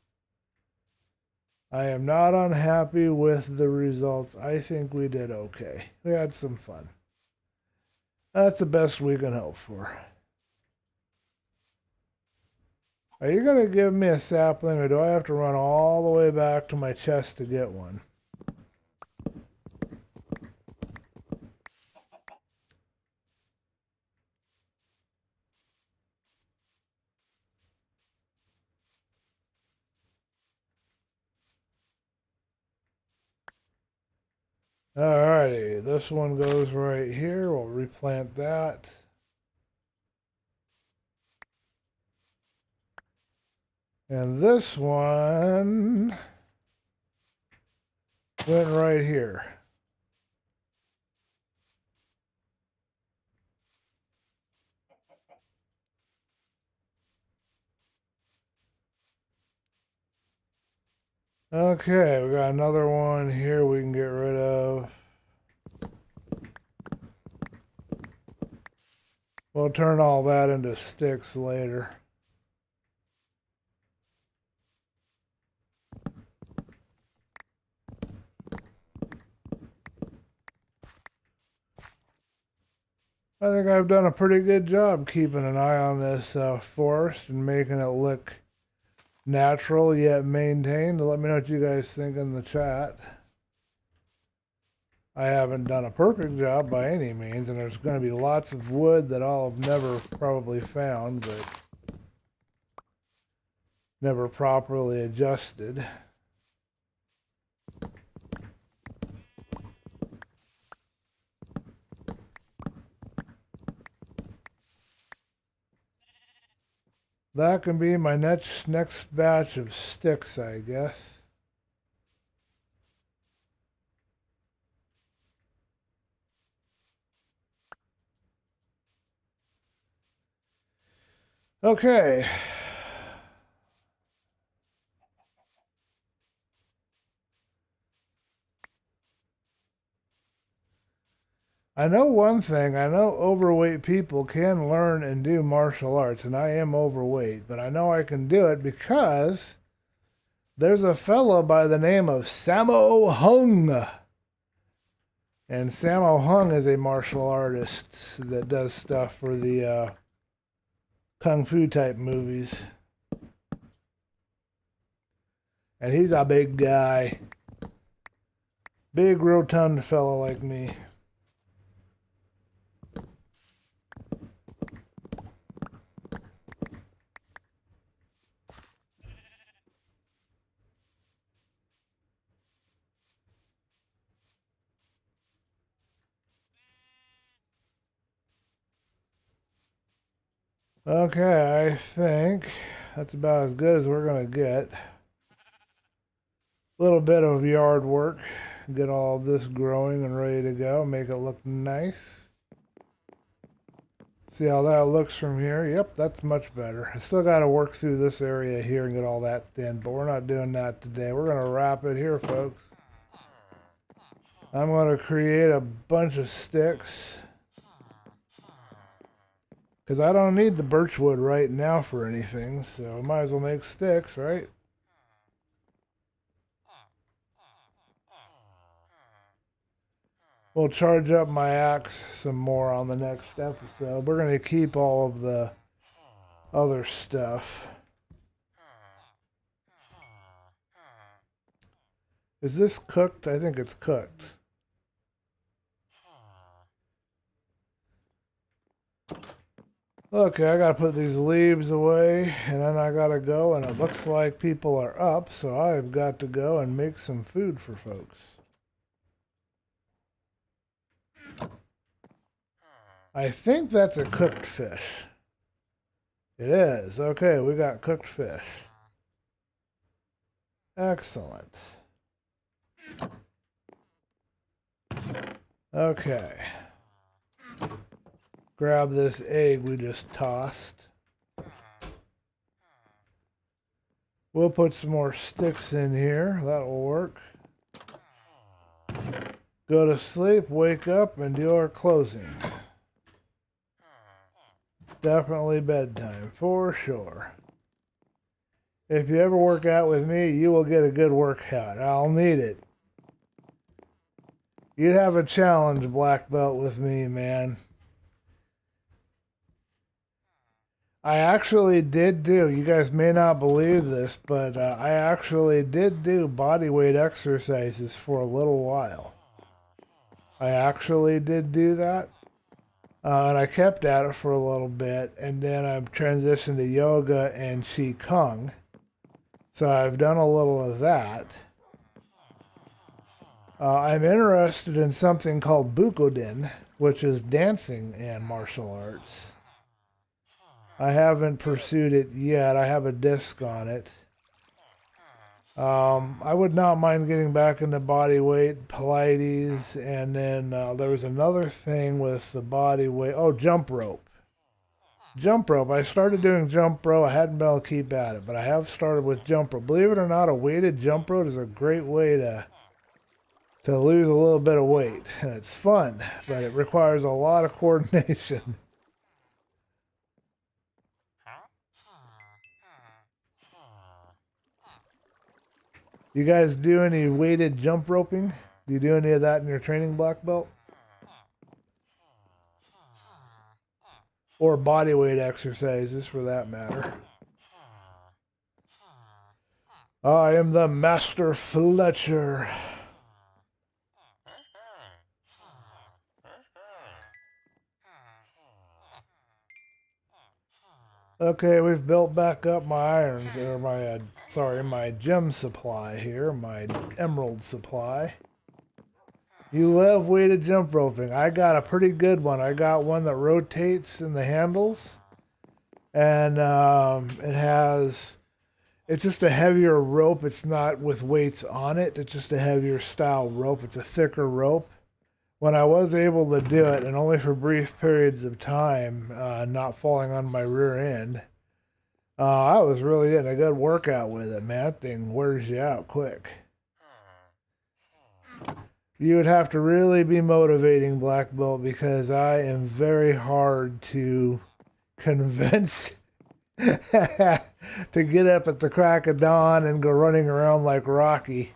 I am not unhappy with the results. I think we did okay. We had some fun. That's the best we can hope for. Are you going to give me a sapling, or do I have to run all the way back to my chest to get one? Alrighty, this one goes right here. We'll replant that. And this one went right here. Okay, we got another one here we can get rid of. We'll turn all that into sticks later. I think I've done a pretty good job keeping an eye on this forest and making it look natural yet maintained. Let me know what you guys think in the chat. I haven't done a perfect job by any means, and there's going to be lots of wood that I'll have never probably found, but never properly adjusted. That can be my next batch of sticks, I guess. Okay. I know one thing. I know overweight people can learn and do martial arts, and I am overweight, but I know I can do it because there's a fellow by the name of Sammo Hung. And Sammo Hung is a martial artist that does stuff for the Kung Fu type movies. And he's a big guy. Big rotund fellow like me. Okay, I think that's about as good as we're going to get. A little bit of yard work. Get all of this growing and ready to go. Make it look nice. See how that looks from here? Yep, that's much better. I still got to work through this area here and get all that thin, but we're not doing that today. We're going to wrap it here, folks. I'm going to create a bunch of sticks, because I don't need the birchwood right now for anything, so I might as well make sticks, right? We'll charge up my axe some more on the next episode. We're going to keep all of the other stuff. Is this cooked? I think it's cooked. Okay, I gotta put these leaves away, and then I gotta go, and it looks like people are up, so I've got to go and make some food for folks. I think that's a cooked fish. It is. Okay, we got cooked fish. Excellent. Okay. Grab this egg we just tossed. We'll put some more sticks in here. That'll work. Go to sleep, wake up, and do our closing. Definitely bedtime, for sure. If you ever work out with me, you will get a good workout. I'll need it. You'd have a challenge, black belt, with me, man. I actually did do, you guys may not believe this, but I actually did do body weight exercises for a little while. I actually did do that. And I kept at it for a little bit, and then I've transitioned to yoga and Qigong. So I've done a little of that. I'm interested in something called Bukodin, which is dancing and martial arts. I haven't pursued it yet. I have a disc on it. I would not mind getting back into body weight, Pilates, and then there was another thing with the body weight. Oh, jump rope. Jump rope. I started doing jump rope. I hadn't been able to keep at it, but I have started with jump rope. Believe it or not, a weighted jump rope is a great way to lose a little bit of weight. And it's fun, but it requires a lot of coordination. You guys do any weighted jump roping? Do you do any of that in your training, black belt? Or body weight exercises, for that matter. I am the Master Fletcher. Okay, we've built back up my irons, or my, my gem supply here, my emerald supply. You love weighted jump roping. I got a pretty good one. I got one that rotates in the handles, and it's just a heavier rope. It's not with weights on it. It's just a heavier style rope. It's a thicker rope. When I was able to do it, and only for brief periods of time, not falling on my rear end, I was really getting a good workout with it, man. That thing wears you out quick. You would have to really be motivating, black belt, because I am very hard to convince to get up at the crack of dawn and go running around like Rocky.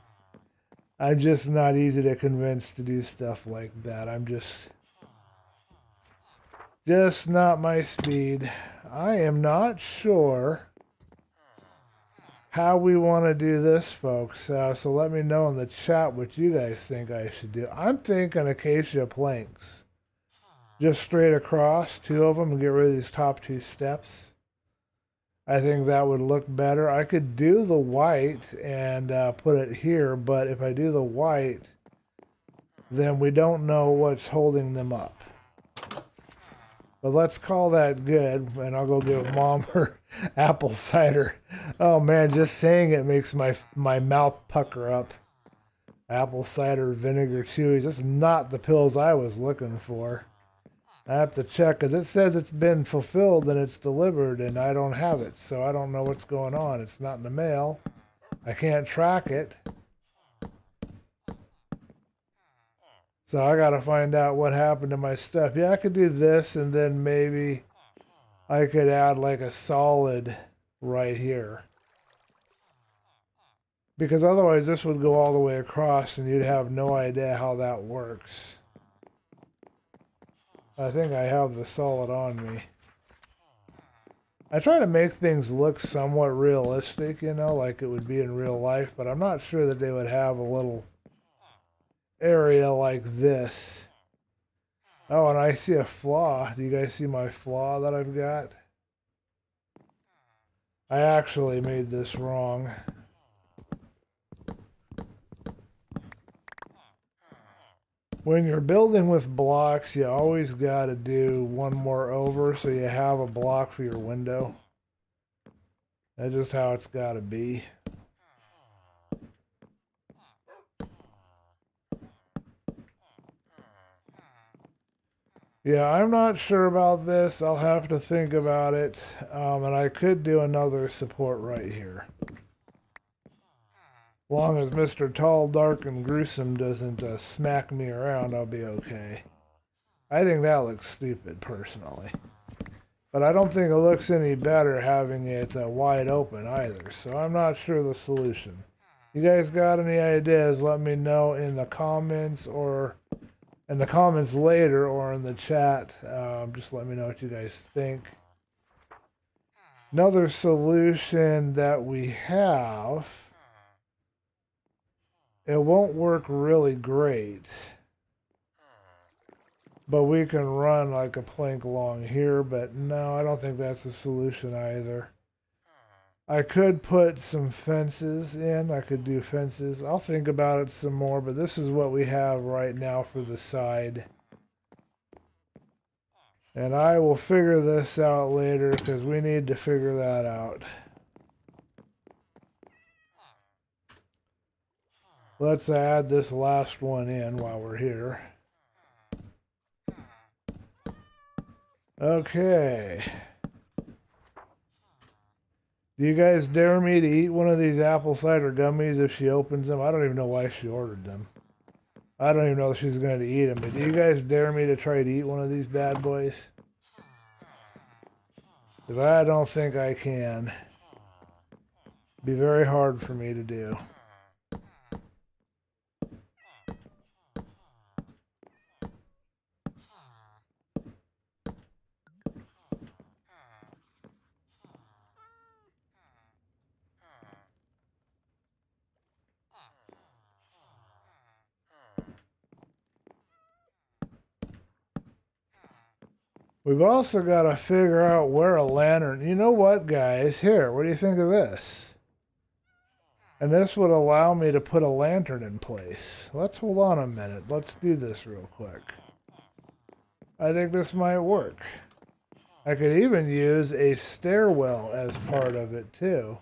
I'm just not easy to convince to do stuff like that. I'm just not my speed. I am not sure how we want to do this, folks. So let me know in the chat what you guys think I should do. I'm thinking acacia planks. Just straight across, 2 of them, and get rid of these top 2 steps. I think that would look better. I could do the white and put it here, but if I do the white, then we don't know what's holding them up. But let's call that good, and I'll go give Mom her apple cider. Oh man, just saying it makes my mouth pucker up. Apple cider vinegar chewies. That's not the pills I was looking for. I have to check, because it says it's been fulfilled and it's delivered, and I don't have it, so I don't know what's going on. It's not in the mail. I can't track it. So I gotta find out what happened to my stuff. Yeah, I could do this, and then maybe I could add like a solid right here. Because otherwise this would go all the way across, and you'd have no idea how that works. I think I have the solid on me. I try to make things look somewhat realistic, you know, like it would be in real life, but I'm not sure that they would have a little area like this. Oh, and I see a flaw. Do you guys see my flaw that I've got? I actually made this wrong. When you're building with blocks, you always got to do one more over so you have a block for your window. That's just how it's got to be. Yeah, I'm not sure about this. I'll have to think about it. And I could do another support right here. As long as Mr. Tall, Dark, and Gruesome doesn't smack me around, I'll be okay. I think that looks stupid, personally. But I don't think it looks any better having it wide open either. So I'm not sure the solution. You guys got any ideas? Let me know in the comments or in the comments later or in the chat. Just let me know what you guys think. Another solution that we have, it won't work really great, but we can run like a plank along here, but no, I don't think that's a solution either. I could put some fences in. I could do fences. I'll think about it some more, but this is what we have right now for the side. And I will figure this out later because we need to figure that out. Let's add this last one in while we're here. Okay. Do you guys dare me to eat one of these apple cider gummies if she opens them? I don't even know why she ordered them. I don't even know if she's going to eat them, but do you guys dare me to try to eat one of these bad boys? Because I don't think I can. It'd be very hard for me to do. We've also got to figure out where a lantern... You know what, guys? Here, what do you think of this? And this would allow me to put a lantern in place. Let's hold on a minute. Let's do this real quick. I think this might work. I could even use a stairwell as part of it, too.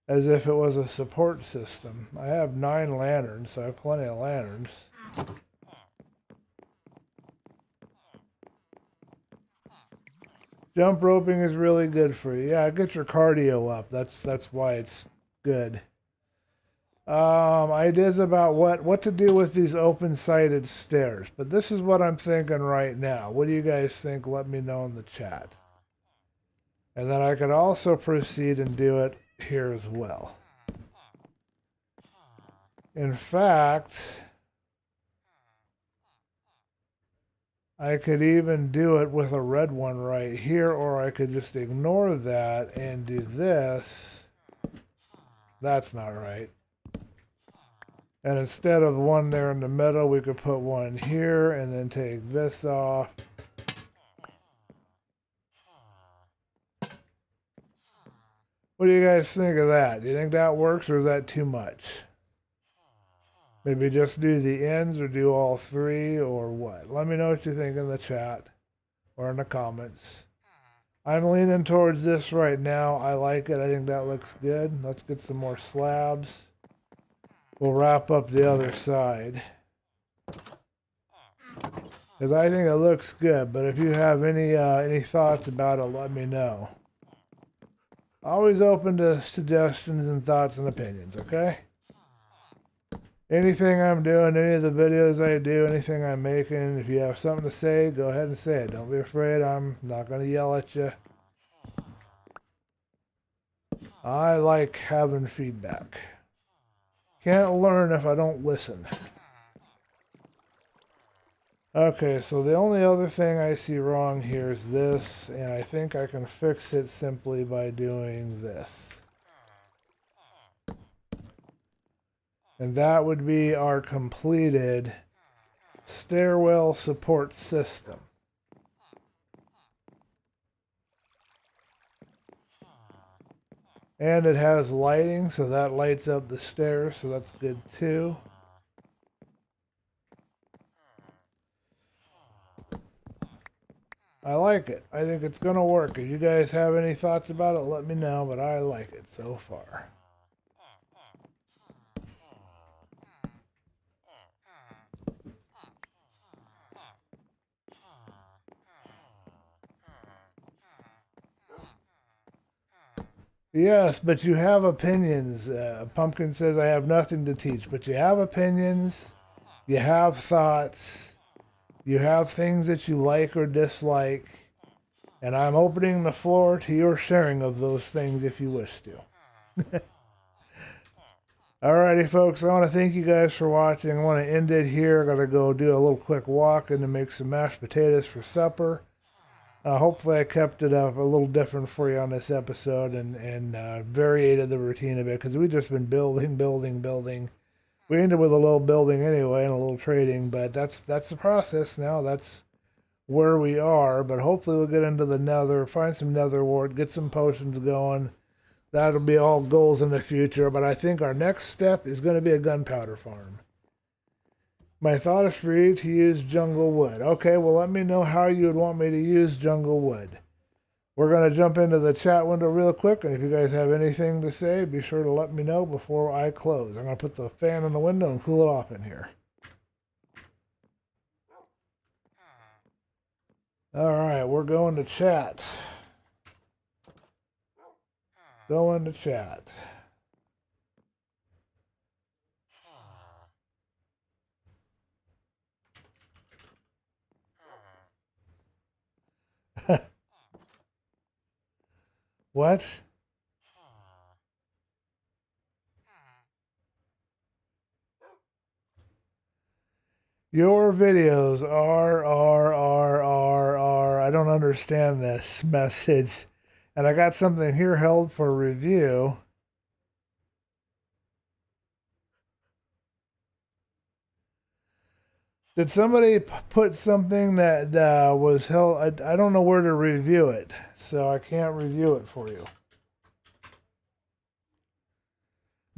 As if it was a support system. I have 9 lanterns, so I have plenty of lanterns. Jump roping is really good for you. Yeah, get your cardio up. That's why it's good. Ideas about what to do with these open-sided stairs. But this is what I'm thinking right now. What do you guys think? Let me know in the chat. And then I could also proceed and do it here as well. In fact, I could even do it with a red one right here, or I could just ignore that and do this. That's not right. And instead of one there in the middle, we could put one here and then take this off. What do you guys think of that? Do you think that works, or is that too much? Maybe just do the ends or do all 3 or what? Let me know what you think in the chat or in the comments. I'm leaning towards this right now. I like it. I think that looks good. Let's get some more slabs. We'll wrap up the other side. Because I think it looks good, but if you have any thoughts about it, let me know. Always open to suggestions and thoughts and opinions, okay? Anything I'm doing, any of the videos I do, anything I'm making, if you have something to say, go ahead and say it. Don't be afraid. I'm not going to yell at you. I like having feedback. Can't learn if I don't listen. Okay, so the only other thing I see wrong here is this, and I think I can fix it simply by doing this. And that would be our completed stairwell support system. And it has lighting, so that lights up the stairs, so that's good too. I like it. I think it's going to work. If you guys have any thoughts about it, let me know, but I like it so far. Yes, but you have opinions. Pumpkin says, I have nothing to teach, but you have opinions, you have thoughts, you have things that you like or dislike, and I'm opening the floor to your sharing of those things if you wish to. Alrighty, folks, I want to thank you guys for watching. I want to end it here. I got to go do a little quick walk and to make some mashed potatoes for supper. Hopefully I kept it up a little different for you on this episode and variated the routine a bit because we've just been building. We ended with a little building anyway and a little trading, but that's the process now. That's where we are, but hopefully we'll get into the nether, find some nether wart, get some potions going. That'll be all goals in the future, but I think our next step is going to be a gunpowder farm. My thought is for you to use jungle wood. Okay, well, let me know how you would want me to use jungle wood. We're going to jump into the chat window real quick, and if you guys have anything to say, be sure to let me know before I close. I'm going to put the fan in the window and cool it off in here. All right, we're going to chat. Going to chat. What? Your videos are. I don't understand this message. And I got something here held for review. Did somebody put something that was held? I don't know where to review it, so I can't review it for you.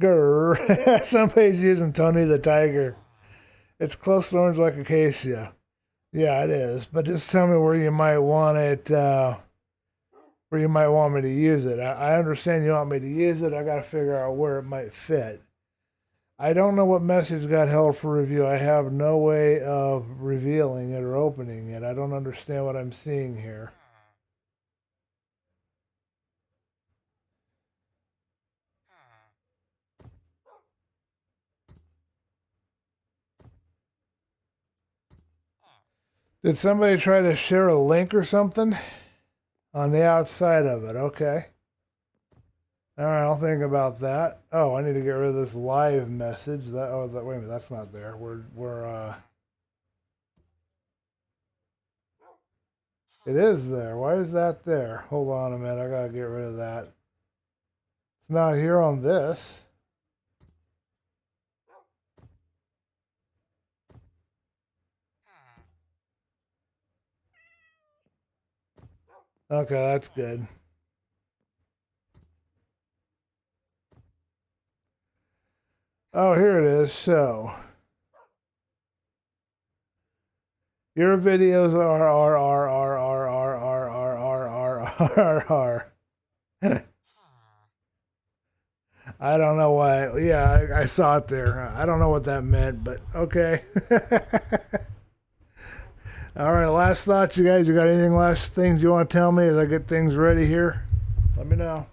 Grr. Somebody's using Tony the Tiger. It's close to orange like acacia. Yeah, it is. But just tell me where you might want it, where you might want me to use it. I understand you want me to use it. I got to figure out where it might fit. I don't know what message got held for review. I have no way of revealing it or opening it. I don't understand what I'm seeing here. Did somebody try to share a link or something? On the outside of it, okay. All right, I'll think about that. Oh, I need to get rid of this live message. Wait a minute, that's not there. It is there. Why is that there? Hold on a minute. I gotta get rid of that. It's not here on this. Okay, that's good. Oh, here it is. So, your videos are. I don't know why. Yeah, I saw it there. I don't know what that meant, but okay. All right, last thoughts, you guys. You got anything last things you want to tell me as I get things ready here? Let me know.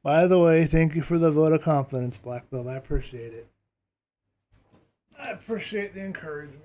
By the way, thank you for the vote of confidence, Black Belt. I appreciate it. I appreciate the encouragement.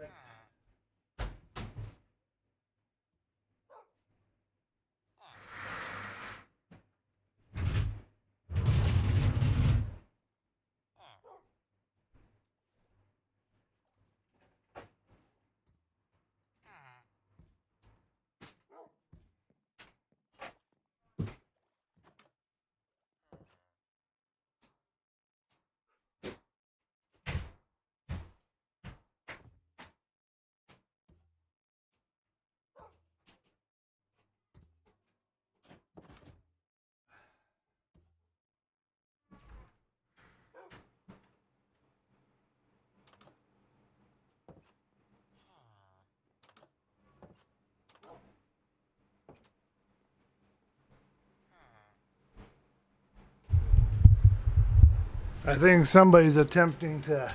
I think somebody's attempting to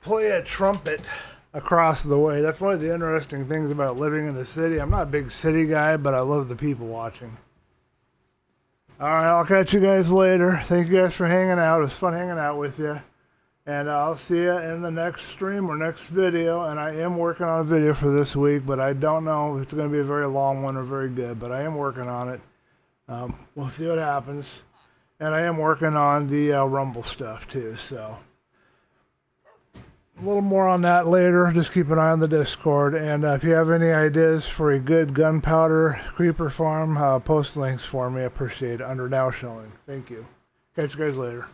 play a trumpet across the way. That's one of the interesting things about living in the city. I'm not a big city guy, but I love the people watching. Alright, I'll catch you guys later. Thank you guys for hanging out. It was fun hanging out with you. And I'll see you in the next stream or next video. And I am working on a video for this week, but I don't know if it's going to be a very long one or very good. But I am working on it. We'll see what happens. And I am working on the Rumble stuff too. So a little more on that later. Just keep an eye on the Discord. And if you have any ideas for a good gunpowder creeper farm, post links for me. I appreciate it under now showing. Thank you. Catch you guys later.